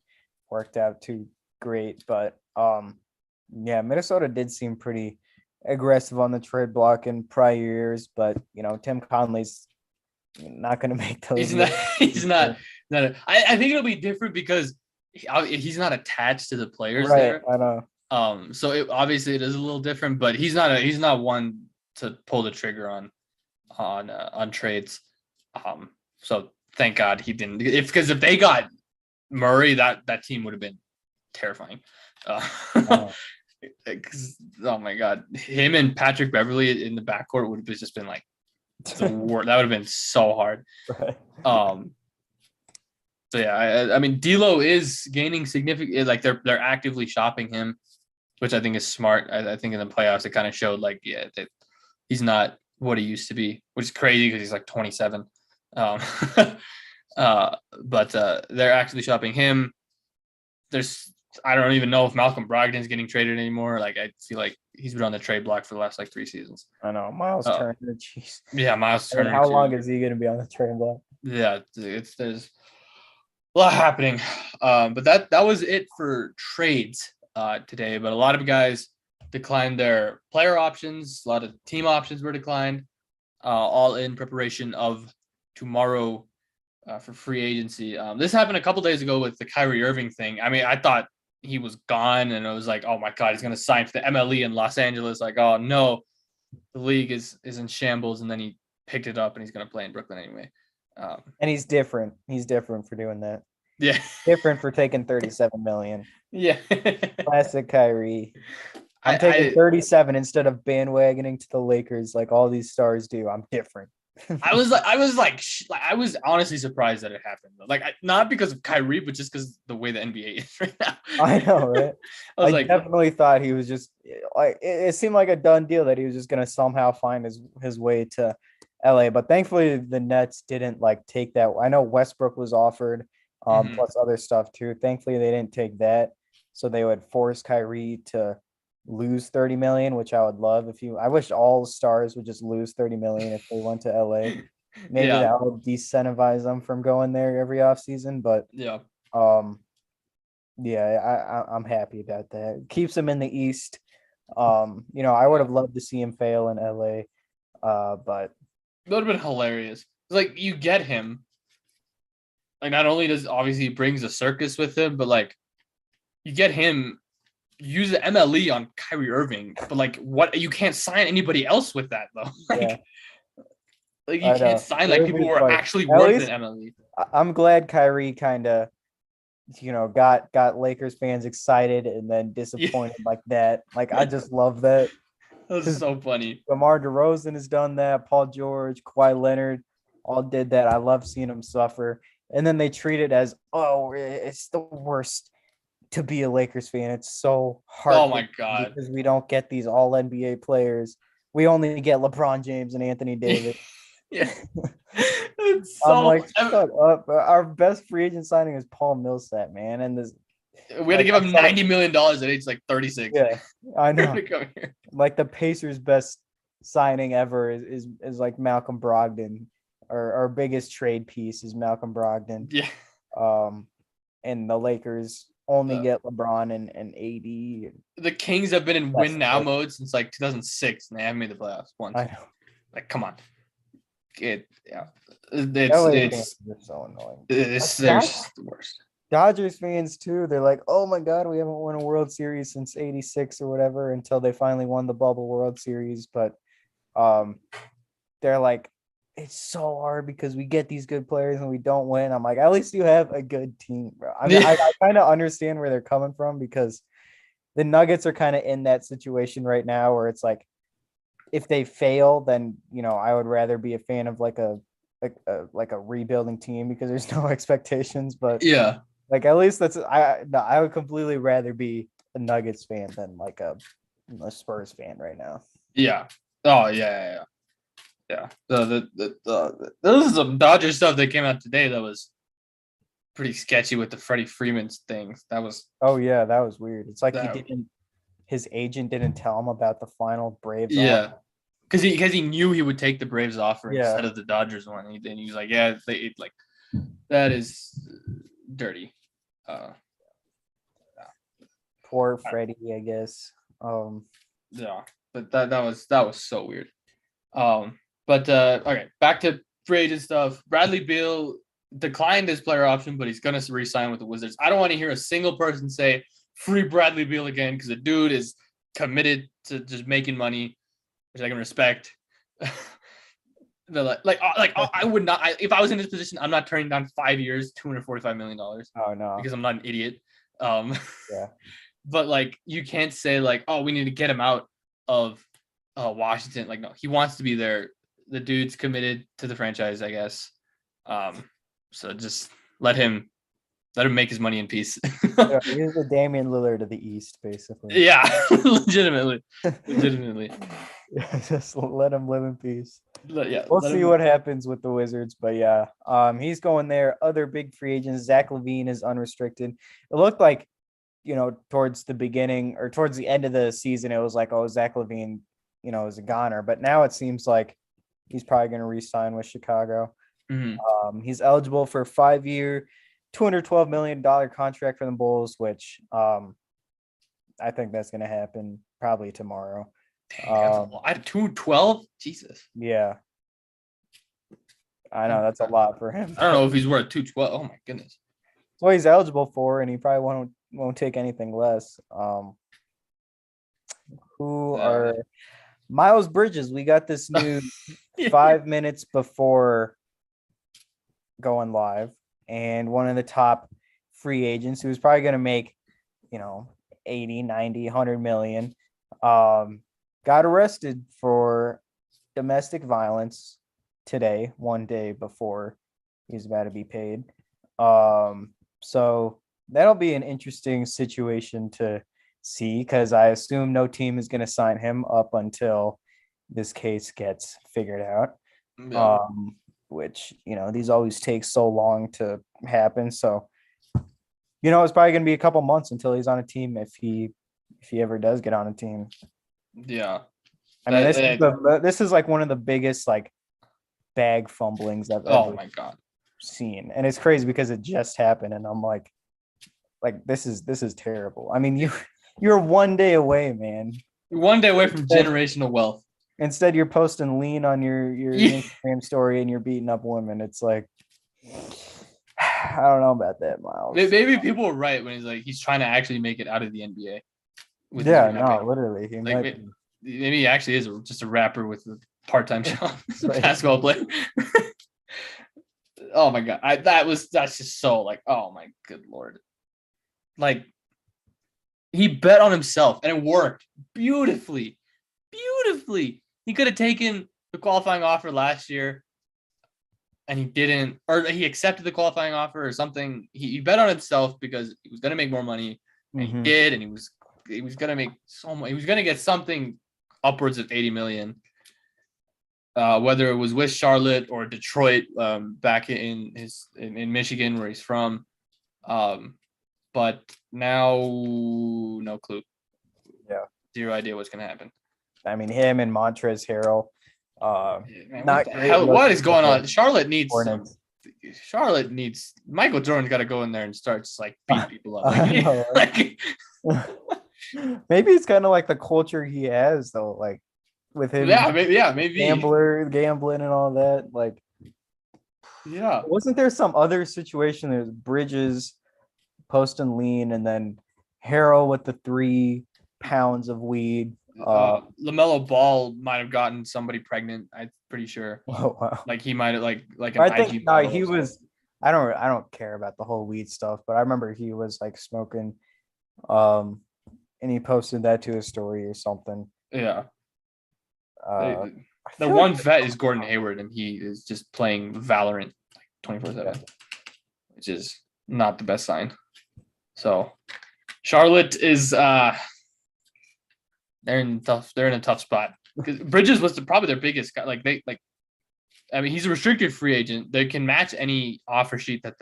worked out too great, but Minnesota did seem pretty aggressive on the trade block in prior years. But Tim Conley's not going to make those. He's not. I think it'll be different because he's not attached to the players there. I know. So obviously it is a little different, but he's not one to pull the trigger on trades. So thank God he didn't. Because if they got Murray, that team would have been terrifying. Oh my God, him and Patrick Beverly in the backcourt would have just been like the worst. That would have been so hard. Right. So yeah, I mean, D'Lo is gaining significant. Like they're actively shopping him, which I think is smart. I think in the playoffs it kind of showed like that he's not what he used to be, which is crazy because he's like 27. But they're actively shopping him. I don't even know if Malcolm Brogdon's getting traded anymore. Like I feel like he's been on the trade block for the last like 3 seasons. I know. Miles Turner. Jeez. Yeah, Miles Turner. How long is he going to be on the trade block? Yeah, there's A lot happening. But that was it for trades today. But a lot of guys declined their player options. A lot of team options were declined, all in preparation of tomorrow for free agency. This happened a couple days ago with the Kyrie Irving thing. I mean, I thought he was gone, and it was like, oh my god, he's going to sign for the MLE in Los Angeles. Like, oh no, the league is in shambles, and then he picked it up, and he's going to play in Brooklyn anyway. And he's different. He's different for doing that. Yeah, Different for taking 37 million. yeah. Classic Kyrie. I'm taking 37 instead of bandwagoning to the Lakers like all these stars do. I'm different. I was honestly surprised that it happened. Like, not because of Kyrie, but just because the way the NBA is right now. I know, right? I was like, definitely thought he was just like it seemed like a done deal that he was just gonna somehow find his way to LA. But thankfully the Nets didn't like take that. I know Westbrook was offered, plus other stuff too. Thankfully they didn't take that. So they would force Kyrie to lose 30 million, which I would love. I wish all stars would just lose 30 million if they went to LA. Maybe Yeah. that would decentivize them from going there every offseason. But yeah, yeah, I'm happy about that. Keeps him in the East. I would have loved to see him fail in LA. But that would have been hilarious. Like, you get him. Like, not only does obviously he brings a circus with him, but like you get him, use the MLE on Kyrie Irving, but like what, you can't sign anybody else with that though. yeah, Like you can't sign like people who are actually At worth least- an MLE. I'm glad Kyrie kind of, got Lakers fans excited and then disappointed like that. Like I just love that. That's so funny. DeMar DeRozan has done that. Paul George, Kawhi Leonard, all did that. I love seeing them suffer. And then they treat it as, oh, it's the worst to be a Lakers fan. It's so hard. Oh my god. Because we don't get these all NBA players. We only get LeBron James and Anthony Davis. Yeah. It's so, I'm like, shut up. Our best free agent signing is Paul Millsap, man. And this we had to give him $90 million at age like 36. Yeah, I know. Come here. Like the Pacers' best signing ever is like Malcolm Brogdon. Our biggest trade piece is Malcolm Brogdon. Yeah. And the Lakers only get LeBron and AD. The Kings have been in win now mode since like 2006, and they haven't made the playoffs once. I know. Like, come on. It's so annoying. They're the worst. Dodgers fans too. They're like, oh my god, we haven't won a World Series since '86 or whatever, until they finally won the Bubble World Series. But they're like, it's so hard because we get these good players and we don't win. I'm like, at least you have a good team, bro. I mean, I kind of understand where they're coming from, because the Nuggets are kind of in that situation right now where it's like, if they fail, then I would rather be a fan of like a rebuilding team because there's no expectations. But yeah, like at least I would completely rather be a Nuggets fan than like a Spurs fan right now. Yeah. Oh yeah. This is some Dodger stuff that came out today that was pretty sketchy with the Freddie Freeman's thing. That was. Oh yeah, that was weird. It's like his agent didn't tell him about the final Braves. Yeah. Because he knew he would take the Braves offer Yeah. instead of the Dodgers one. And he was like, yeah, that is dirty. Poor Freddie, I guess. Yeah, but that was so weird. But okay, back to free agent stuff. Bradley Beal declined his player option, but he's gonna re-sign with the Wizards. I don't want to hear a single person say free Bradley Beal again, because the dude is committed to just making money, which I can respect. I would not. If I was in this position, I'm not turning down 5 years, $245 million. Oh no, because I'm not an idiot. Yeah. But like, you can't say like, oh, we need to get him out of Washington. Like, no, he wants to be there. The dude's committed to the franchise, I guess. So just let him make his money in peace. Yeah, he's the Damian Lillard of the East, basically. Yeah, legitimately. Yeah, just let him live in peace. Yeah, We'll see what happens with the Wizards, but yeah, he's going there. Other big free agents, Zach LaVine is unrestricted. It looked like, towards the beginning or towards the end of the season, it was like, oh, Zach LaVine, is a goner. But now it seems like he's probably going to re-sign with Chicago. Mm-hmm. He's eligible for a 5-year, $212 million contract for the Bulls, which I think that's going to happen probably tomorrow. Dang, that's a lot. I had 212. Jesus. Yeah. I know that's a lot for him. I don't know if he's worth 212. Oh my goodness. That's what he's eligible for, and he probably won't take anything less. Who are Miles Bridges? We got this news 5 minutes before going live, and one of the top free agents who's probably going to make, 80, 90, 100 million, got arrested for domestic violence today, one day before he's about to be paid. So that'll be an interesting situation to see, because I assume no team is going to sign him up until this case gets figured out. Yeah. Which, these always take so long to happen. So, it's probably going to be a couple months until he's on a team, if he ever does get on a team. Yeah. I mean, this is like one of the biggest like bag fumblings I've ever my God. seen, and it's crazy because it just happened, and I'm like this is terrible. I mean, you're one day away, man. You're one day away from generational wealth. Instead, you're posting lean on your Instagram story and you're beating up women. It's like, I don't know about that, Miles. Maybe people were right when he's trying to actually make it out of the NBA. Yeah, no, literally. Maybe he actually is just a rapper with a part-time job, basketball player. Oh my God. That's just so like, oh my good Lord. Like, he bet on himself and it worked beautifully. He could have taken the qualifying offer last year and he didn't, or he accepted the qualifying offer or something. He bet on himself because he was going to make more money, and he did, and he was going to make so much. He was going to get something upwards of 80 million, whether it was with Charlotte or Detroit, back in Michigan where he's from. But now no clue. Yeah. Zero idea what's going to happen. I mean, him and Montrezl Harrell. What is going on? Charlotte needs Michael Jordan's got to go in there and start just like beat people up. Maybe it's kind of like the culture he has though, like with him. Maybe gambling and all that. Like, wasn't there some other situation? There's Bridges posting lean, and then Harrell with the 3 pounds of weed. LaMelo Ball might have gotten somebody pregnant. I'm pretty sure. Oh, wow. Like he might have like an I think IG no, he was. I don't care about the whole weed stuff, but I remember he was like smoking, and he posted that to his story or something. Yeah. The one vet is Gordon Hayward, and he is just playing Valorant like 24/7, which is not the best sign. So Charlotte is they're in a tough spot because Bridges was probably their biggest guy. I mean, he's a restricted free agent. They can match any offer sheet that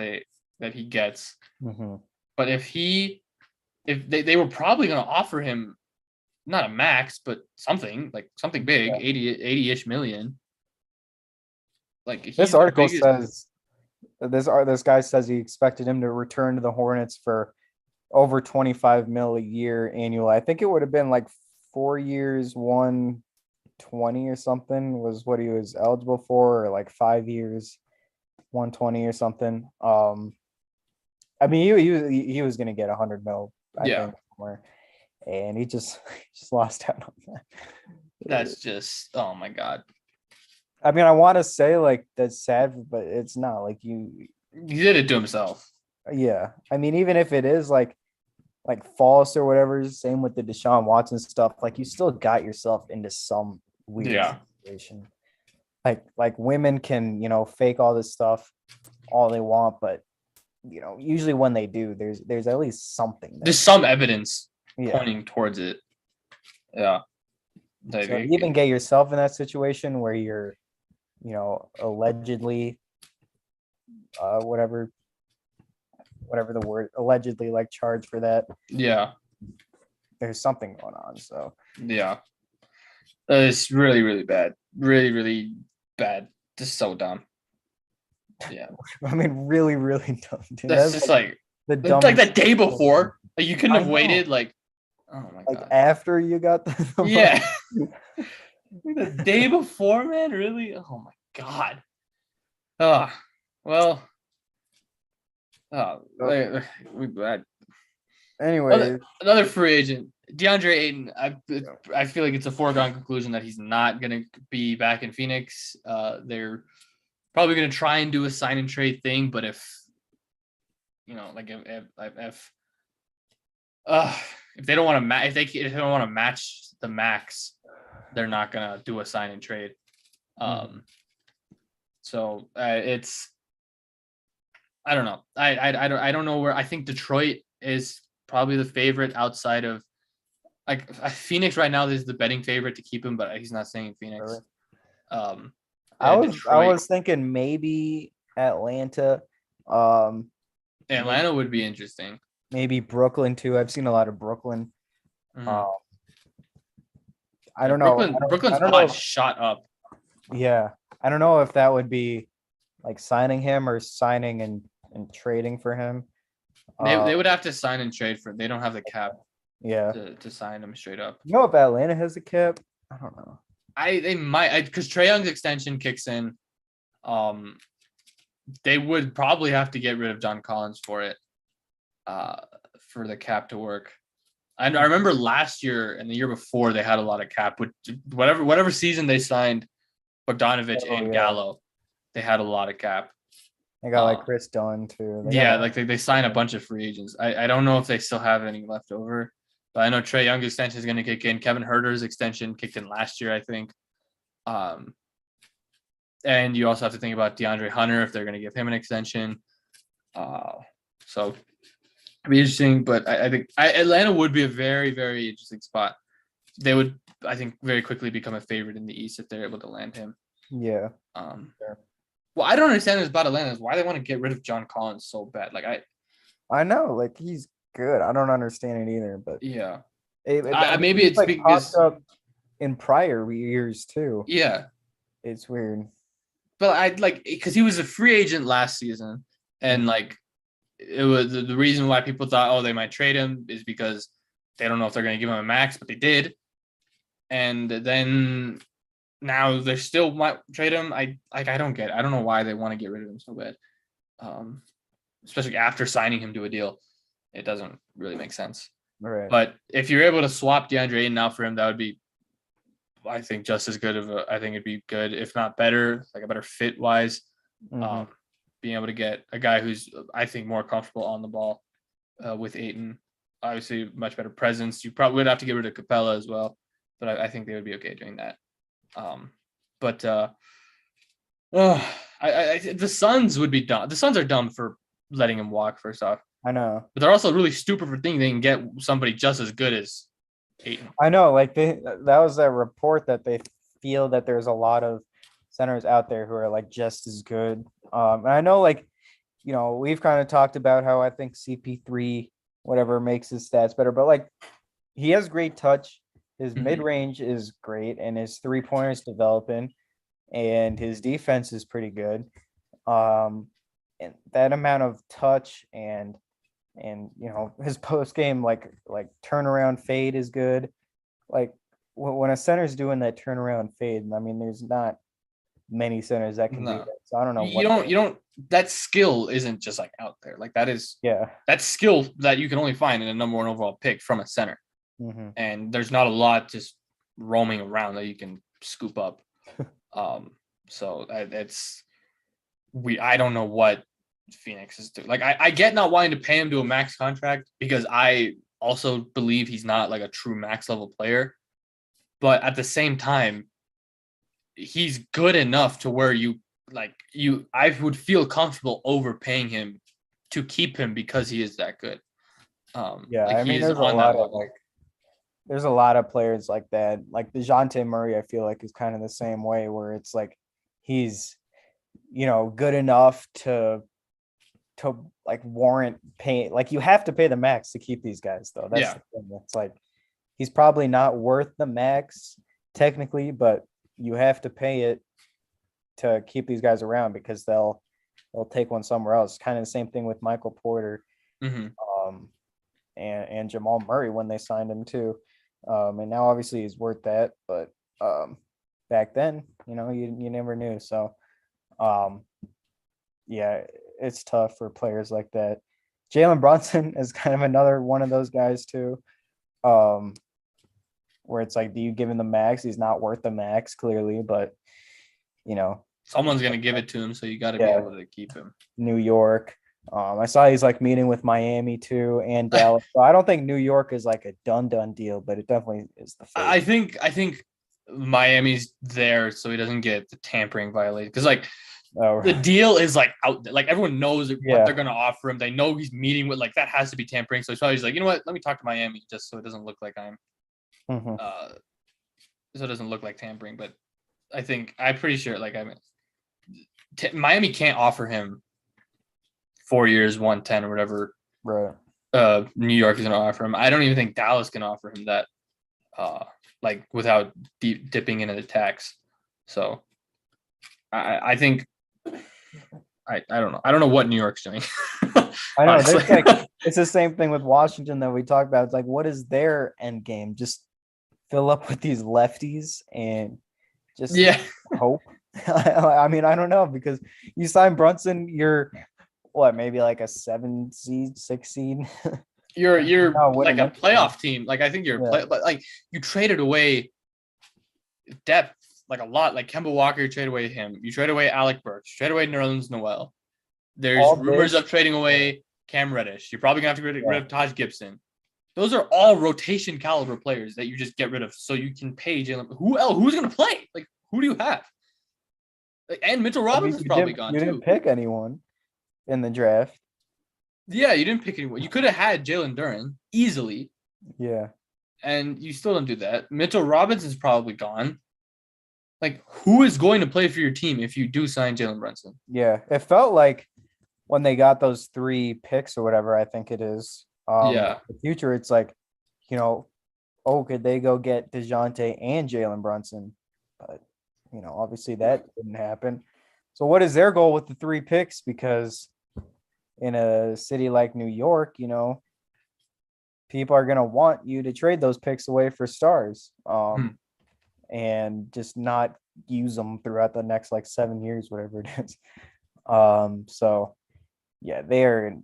he gets. Mm-hmm. But if they were probably going to offer him not a max, but something big, 80-ish million. Like this article says, this guy says he expected him to return to the Hornets for over 25 mil a year annual. I think it would have been like 4 years, 120 or something was what he was eligible for, or like 5 years, 120 or something. I mean, he was going to get 100 mil, I think, somewhere, and he just lost out on that. That's just, oh my God. I mean, I want to say like that's sad, but it's not. Like he did it to himself. Yeah, I mean, even if it is like false or whatever, same with the Deshaun Watson stuff. Like you still got yourself into some weird situation. Like women can fake all this stuff all they want, but usually when they do, there's at least something. There's some evidence pointing towards it. Yeah. So you even get yourself in that situation where you're, allegedly, whatever the word, allegedly like charged for that. Yeah. There's something going on. So yeah, it's really, really bad. Really, really bad. Just so dumb. Yeah. I mean, really, really dumb. Dude. That's That's just like the like the dumbest. day before. Like you couldn't I have know. waited. Like, oh my Like god. after you got the Yeah. money. The day before, man. Really? Oh my god. Oh, well. Oh, We anyway, another free agent, DeAndre Ayton. I feel like it's a foregone conclusion that he's not gonna be back in Phoenix. They're probably gonna try and do a sign and trade thing, but if like if they don't want to if they don't want to match the max, they're not gonna do a sign and trade. So it's I don't know. I don't know where. I think Detroit is probably the favorite outside of like Phoenix right now. Is the betting favorite to keep him, but he's not staying in Phoenix. really. I Detroit, was thinking maybe Atlanta, Atlanta would be interesting. maybe Brooklyn too. I've seen a lot of Brooklyn. Mhm. I Yeah, don't know. Brooklyn's I don't know. odds shot up. Yeah, I don't know if that would be like signing him or signing and trading for him. They would have to sign and trade for. They don't have the cap Yeah. to sign him straight up. You know if Atlanta has a cap? I don't know. They might because Trae Young's extension kicks in. They would probably have to get rid of John Collins for it, for the cap to work. And I remember last year and the year before they had a lot of cap. With whatever season they signed Bogdanovich and Gallo, they had a lot of cap. They got like Chris Dunn too. Like they signed a bunch of free agents. I don't know if they still have any left over, but I know Trae Young's extension is going to kick in. Kevin Huerter's extension kicked in last year, I think. And you also have to think about DeAndre Hunter if they're going to give him an extension. So it'd be interesting, but I think Atlanta would be a very, very interesting spot. They would, I think, very quickly become a favorite in the East if they're able to land him. Yeah. Sure. Well, I don't understand this about Atlanta is why they want to get rid of John Collins so bad. Like I know, like he's good. I don't understand it either, but yeah, maybe it's like because popped up in prior years too. Yeah, it's weird. But I like because he was a free agent last season, and like it was the reason why people thought they might trade him is because they don't know if they're going to give him a max, but they did, and then now they still might trade him. I don't get it. I don't know why they want to get rid of him so bad, especially after signing him to a deal. It doesn't really make sense. Right. But if you're able to swap DeAndre Ayton out for him, that would be, I think, just as good I think it'd be good, if not better, like a better fit wise. Being able to get a guy who's, I think, more comfortable on the ball with Ayton. Obviously, much better presence. You probably would have to get rid of Capella as well, but I think they would be okay doing that. The Suns would be dumb. The Suns are dumb for letting him walk, first off. I know. But they're also really stupid for thinking they can get somebody just as good as Ayton. I know, like that was a report that they feel that there's a lot of centers out there who are like just as good. And I know, like, we've kind of talked about how I think CP3 whatever makes his stats better, but like he has great touch. His mid-range is great, and his three-pointers developing, and his defense is pretty good. And that amount of touch and his post game like turnaround fade is good. Like when a center's doing that turnaround fade, I mean, there's not many centers that can do that. So I don't know. You don't. That skill isn't just like out there. Like that is. Yeah. That skill that you can only find in a number one overall pick from a center. And there's not a lot just roaming around that you can scoop up. So I don't know what Phoenix is doing. Like I get not wanting to pay him to a max contract because I also believe he's not like a true max level player. But at the same time, he's good enough to where I would feel comfortable overpaying him to keep him because he is that good. I mean, there's a lot of players like that. Like DeJounte Murray, I feel like is kind of the same way, where it's like he's good enough to like warrant pay. Like you have to pay the max to keep these guys, though. That's the thing. It's like he's probably not worth the max technically, but you have to pay it to keep these guys around because they'll they'll take one somewhere else. Kind of the same thing with Michael Porter, Hmm. um, and Jamal Murray when they signed him too. And now obviously he's worth that, but back then, you never knew. So um, yeah, it's tough for players like that. Jalen Brunson is kind of another one of those guys too. Um, where it's like, do you give him the max? He's not worth the max, clearly, but you know, Someone's gonna give it to him, so you got to be yeah, able to keep him. New York. I saw he's like meeting with Miami too and Dallas. So I don't think New York is like a done deal, but it definitely is the I favorite. think Miami's there so he doesn't get the tampering violation because like Oh, the deal is like out there. Like everyone knows what they're yeah. gonna offer him. They know he's meeting with like that has to be tampering. So he's probably just like, you know what? Let me talk to Miami just so it doesn't look like I'm Hmm. uh so it doesn't look like tampering. But I'm pretty sure like Miami can't offer him 4 years, 110 or whatever. Right. New York is gonna offer him. I don't even think Dallas can offer him that. Like without dipping into the tax. So I think I don't know. I don't know what New York's doing. I know. Honestly. There's like it's the same thing with Washington that we talked about. It's like, what is their end game? Just fill up with these lefties and just Yeah. hope. I mean, I don't know because you sign Brunson, you're what, maybe like a 7 seed, 6 seed. You're No, like winning a anything. playoff team. Like I think you're a Yeah. play, but like you traded away depth like a lot. Like Kemba Walker, you trade away him. You trade away Alec Burks. You trade away Nerlens Noel. There's All rumors this. of trading away Cam Reddish. You're probably gonna have to get rid Yeah. of Taj Gibson. Those are all rotation caliber players that you just get rid of so you can pay Jalen. Who else? Who's gonna play? Like who do you have? Like, and Mitchell I Robbins mean, is probably gone you didn't too. pick anyone in the draft. Yeah, you didn't pick anyone. You could have had Jalen Duren easily, Yeah. and you still didn't do that. Mitchell Robbins is probably gone. Like, who is going to play for your team if you do sign Jalen Brunson? Yeah. It felt like when they got those 3 picks or whatever, I think it is. Yeah, The future, it's like, you know, oh, could they go get DeJounte and Jalen Brunson? But obviously that didn't happen. So what is their goal with the 3 picks? Because in a city like New York, people are gonna want you to trade those picks away for stars. Hmm. And just not use them throughout the next like 7 years, whatever it is. So yeah,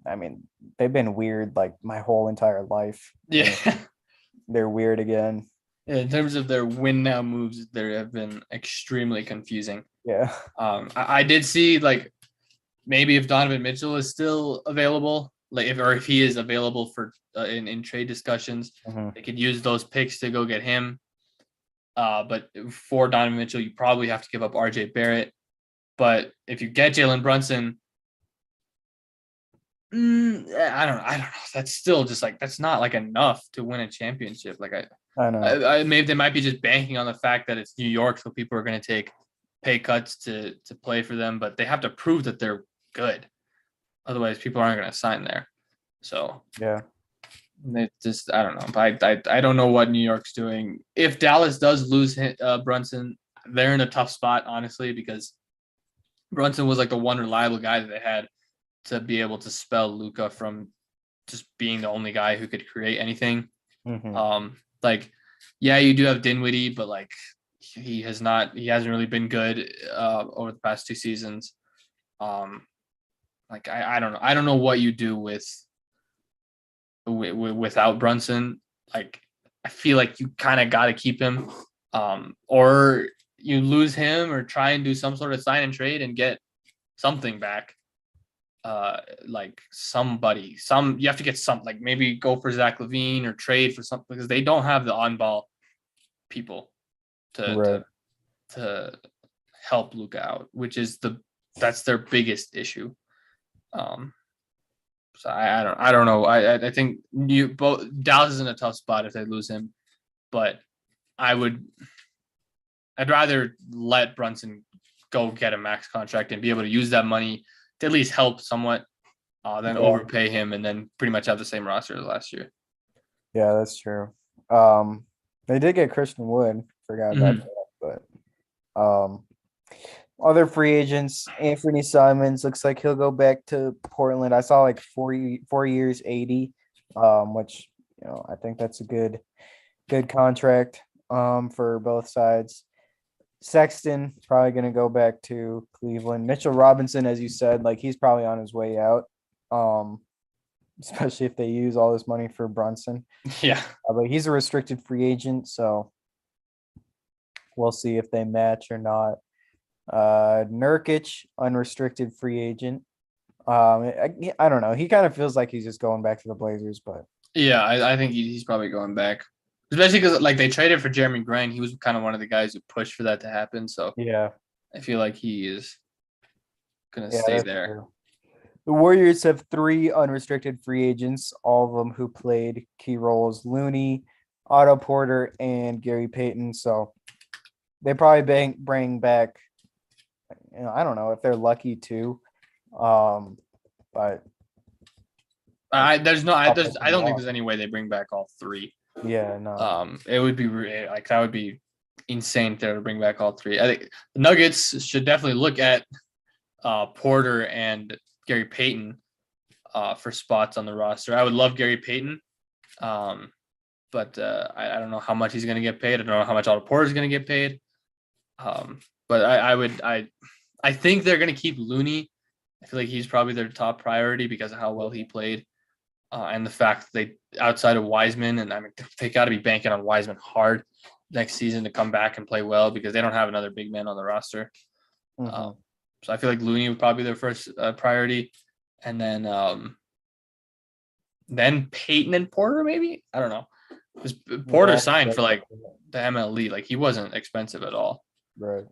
I mean, they've been weird like my whole entire life. Yeah. And they're weird again. In terms of their win now moves, they have been extremely confusing. Yeah. I did see like maybe if Donovan Mitchell is still available, like if he is available for in trade discussions, Mhm. they could use those picks to go get him. But for Donovan Mitchell, you probably have to give up RJ Barrett. But if you get Jalen Brunson, I don't know. That's still just like that's not like enough to win a championship. Like I know. maybe they might be just banking on the fact that it's New York, so people are going to take pay cuts to play for them, but they have to prove that they're good. Otherwise, people aren't going to sign there. So Yeah. they just I don't know. I don't know what New York's doing. If Dallas does lose Brunson, they're in a tough spot, honestly, because Brunson was like the one reliable guy that they had to be able to spell Luka from just being the only guy who could create anything. Hmm. Like, yeah, you do have Dinwiddie, but like he hasn't really been good over the past 2 seasons. Like I don't know. I don't know what you do without Brunson. Like I feel like you kind of got to keep him, or you lose him, or try and do some sort of sign and trade and get something back. Like you have to get some, like maybe go for Zach LaVine or trade for something because they don't have the on ball people to Right. help Luka out, which is that's their biggest issue. Um, so I don't know. I think Dallas is in a tough spot if they lose him, but I'd rather let Brunson go get a max contract and be able to use that money to at least help somewhat than Yeah. overpay him and then pretty much have the same roster as last year. Yeah, that's true. They did get Christian Wood. Forgot about Mhm. that, but Other free agents, Anthony Simons looks like he'll go back to Portland. I saw like 4 years, 80, which I think that's a good contract for both sides. Sexton probably going to go back to Cleveland. Mitchell Robinson, as you said, like he's probably on his way out. Um, especially if they use all this money for Brunson. Yeah. But he's a restricted free agent, so we'll see if they match or not. Nurkic, unrestricted free agent. I don't know. He kind of feels like he's just going back to the Blazers, but Yeah, I think he's probably going back, especially because like they traded for Jeremy Grant. He was kind of one of the guys who pushed for that to happen. So yeah, I feel like he is gonna yeah, stay that's there. true. The Warriors have 3 unrestricted free agents, all of them who played key roles: Looney, Otto Porter, and Gary Payton. So they probably bring back. I don't know if they're lucky too, but I don't Couple think there's any way they bring back all three. yeah, no, It would be like that would be insane to bring back all three. I think the Nuggets should definitely look at Porter and Gary Payton for spots on the roster. I would love Gary Payton, but I don't know how much he's going to get paid. I don't know how much Otto Porter is going to get paid. But I think they're going to keep Looney. I feel like he's probably their top priority because of how well he played. And the fact that they, outside of Wiseman, and I mean, they got to be banking on Wiseman hard next season to come back and play well because they don't have another big man on the roster. Mhm. So I feel like Looney would probably be their first priority, and then Peyton and Porter maybe. I don't know. Because Porter Yeah, signed for like the MLE, like he wasn't expensive at all. right.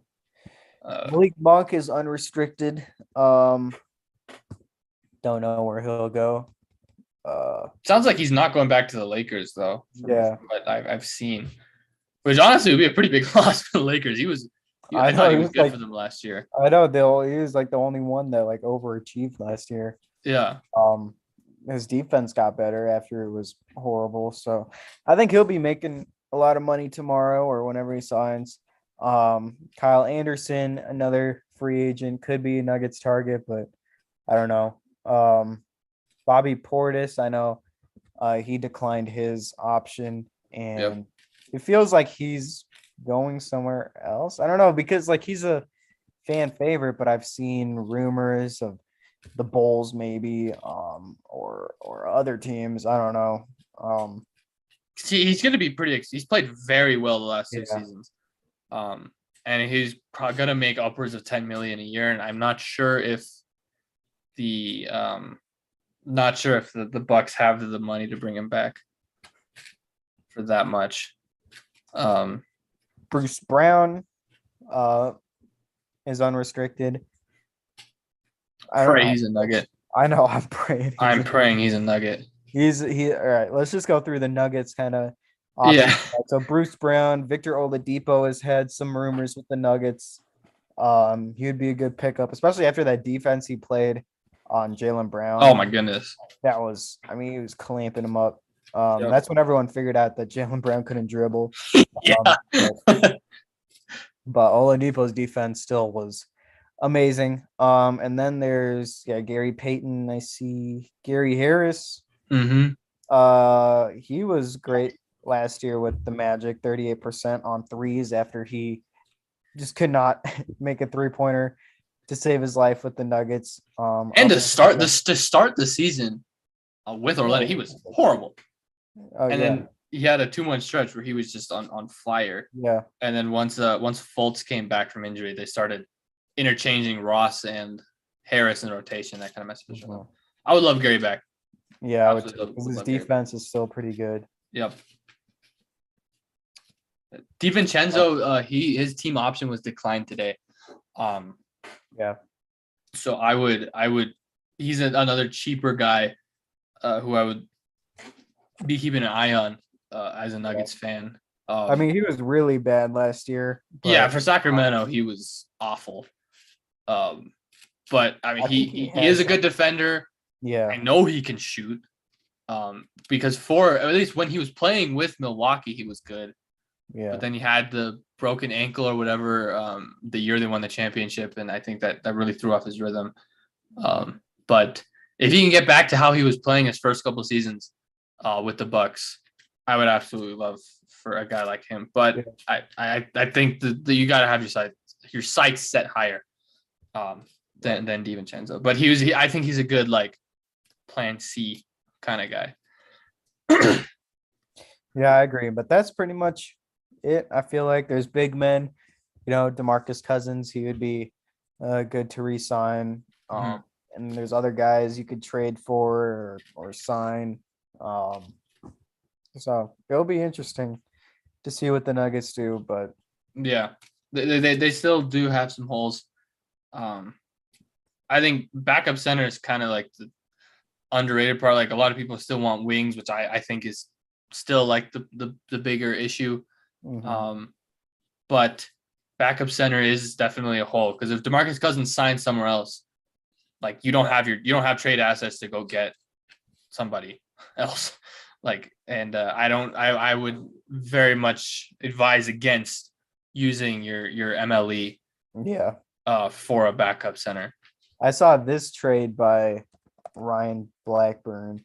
Malik Monk is unrestricted. Don't know where he'll go. Sounds like he's not going back to the Lakers though. Yeah. From what I've seen, which honestly would be a pretty big loss for the Lakers. I know, thought he he was was good like- for them last year. I know he was like the only one that like overachieved last year. Yeah, His defense got better after it was horrible. So I think he'll be making a lot of money tomorrow or whenever he signs. Kyle Anderson, another free agent, could be a Nuggets target, but I don't know. Bobby Portis, I know he declined his option and it feels like he's going somewhere else. I don't know because like he's a fan favorite, but I've seen rumors of the Bulls maybe or other teams. I don't know. see, he's going to be pretty. He's played very well the last 2 Yeah. seasons, and he's probably going to make upwards of $10 million a year. And I'm not sure if the the Bucks have the money to bring him back for that much. Bruce Brown is unrestricted. Pray he's a Nugget. I know. I'm praying. I'm praying he's a Nugget. All right. Let's just go through the Nuggets kind of. Yeah. So Bruce Brown, Victor Oladipo has had some rumors with the Nuggets. He would be a good pickup, especially after that defense he played on Jaylen Brown. Oh my goodness. That was, I mean, he was clamping him up. Yep. That's when everyone figured out that Jaylen Brown couldn't dribble. Yeah. But Oladipo's defense still was amazing. And then there's Gary Payton. I see Gary Harris. Mm-hmm. He was great last year with the Magic, 38% on threes after he just could not make a 3-pointer to save his life with the Nuggets. And to start the season with Orlando, he was horrible. Then he had a 2-month stretch where he was just on fire. Yeah. And then once Fultz came back from injury, they started interchanging Ross and Harris in rotation. That kind of messed with him. I would love Gary back. Yeah, Absolutely because his love Gary. defense is still pretty good. Yep. DiVincenzo, his team option was declined today. Yeah. So I would he's another cheaper guy who I would be keeping an eye on as a Nuggets fan. I mean, he was really bad last year. Yeah, for Sacramento, he was awful. But I mean, he is a good defender. Yeah. I know he can shoot. Because at least when he was playing with Milwaukee, he was good. Yeah. but then he had the broken ankle or whatever the year they won the championship, and I think that really threw off his rhythm. But if he can get back to how he was playing his first couple seasons with the Bucks, I would absolutely love for a guy like him. But I think that you got to have your sights set higher than DiVincenzo. But I think he's a good like plan C kind of guy. Yeah, I agree. But that's pretty much it. I feel like there's big men, DeMarcus Cousins, he would be good to re-sign. And there's other guys you could trade for or sign. So it'll be interesting to see what the Nuggets do. But yeah, they still do have some holes. I think backup center is kind of like the underrated part. Like a lot of people still want wings, which I think is still like the bigger issue. But backup center is definitely a hole because if DeMarcus Cousins signs somewhere else, like you don't have trade assets to go get somebody else. Like, and I would very much advise against using your MLE for a backup center. I saw this trade by Ryan Blackburn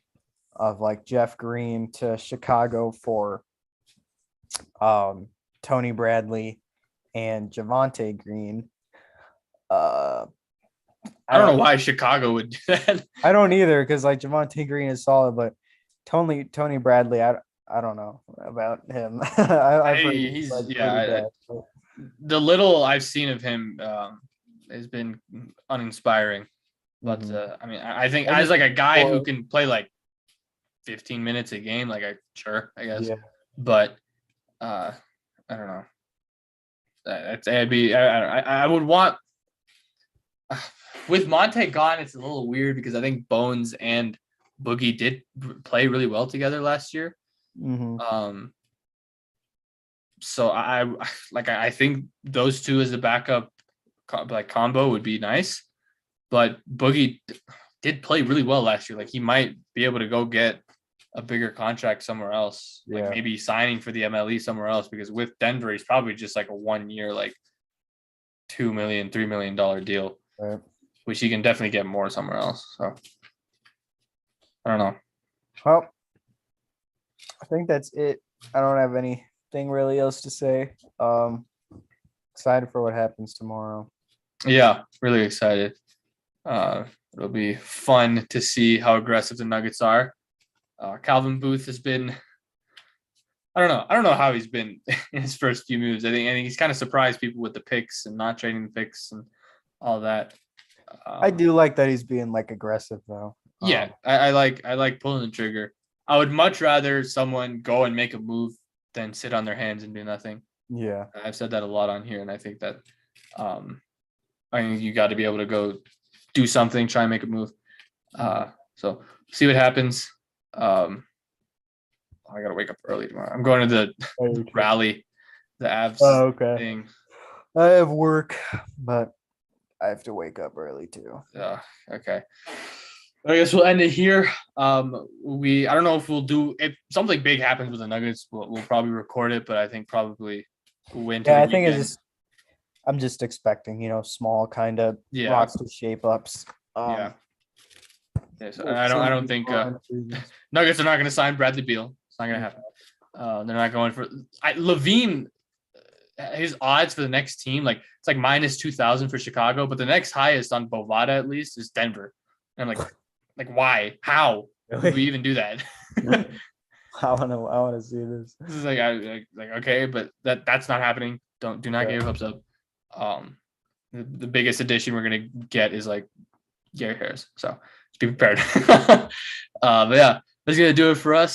of like Jeff Green to Chicago for Tony Bradley and Javonte Green. I don't know why Chicago would do that. I don't either, because like Javonte Green is solid, but Tony Bradley, I don't know about him. The little I've seen of him has been uninspiring. But I mean, I think as like a guy who can play like 15 minutes a game, like I guess. Yeah. But I don't know. I would want with Monte gone, it's a little weird because I think Bones and Boogie did play really well together last year. So I think those two as a backup like combo would be nice. But Boogie did play really well last year. Like he might be able to go get a bigger contract somewhere else, like maybe signing for the MLE somewhere else, because with Denver, he's probably just like a 1 year, like $2 million, $3 million deal, which he can definitely get more somewhere else. So I don't know. Well, I think that's it. I don't have anything really else to say. Excited for what happens tomorrow. Yeah, really excited. It'll be fun to see how aggressive the Nuggets are. Calvin Booth has been, I don't know how he's been in his first few moves. I think he's kind of surprised people with the picks and not trading the picks and all that. I do like that he's being like aggressive though. Yeah, I like pulling the trigger. I would much rather someone go and make a move than sit on their hands and do nothing. Yeah, I've said that a lot on here, and I think that I mean you got to be able to go do something, try and make a move. So see what happens. I gotta wake up early tomorrow. I'm going to the rally, the Avs thing. I have work, but I have to wake up early too. Yeah. Okay. I guess we'll end it here. I don't know if we'll do if something big happens with the Nuggets, we'll probably record it, but I think probably we'll win. Yeah, I think it's just I'm just expecting, small kind of roster shape ups. So I don't think Nuggets are not going to sign Bradley Beal. It's not going to happen. They're not going for Levine. His odds for the next team, like it's like minus 2,000 for Chicago, but the next highest on Bovada at least is Denver. And I'm like why? How would we even do that? I want to see this. This is like okay, but that's not happening. Do not get your hopes up. The biggest addition we're gonna get is like Gary Harris. So be prepared. But yeah, that's gonna do it for us.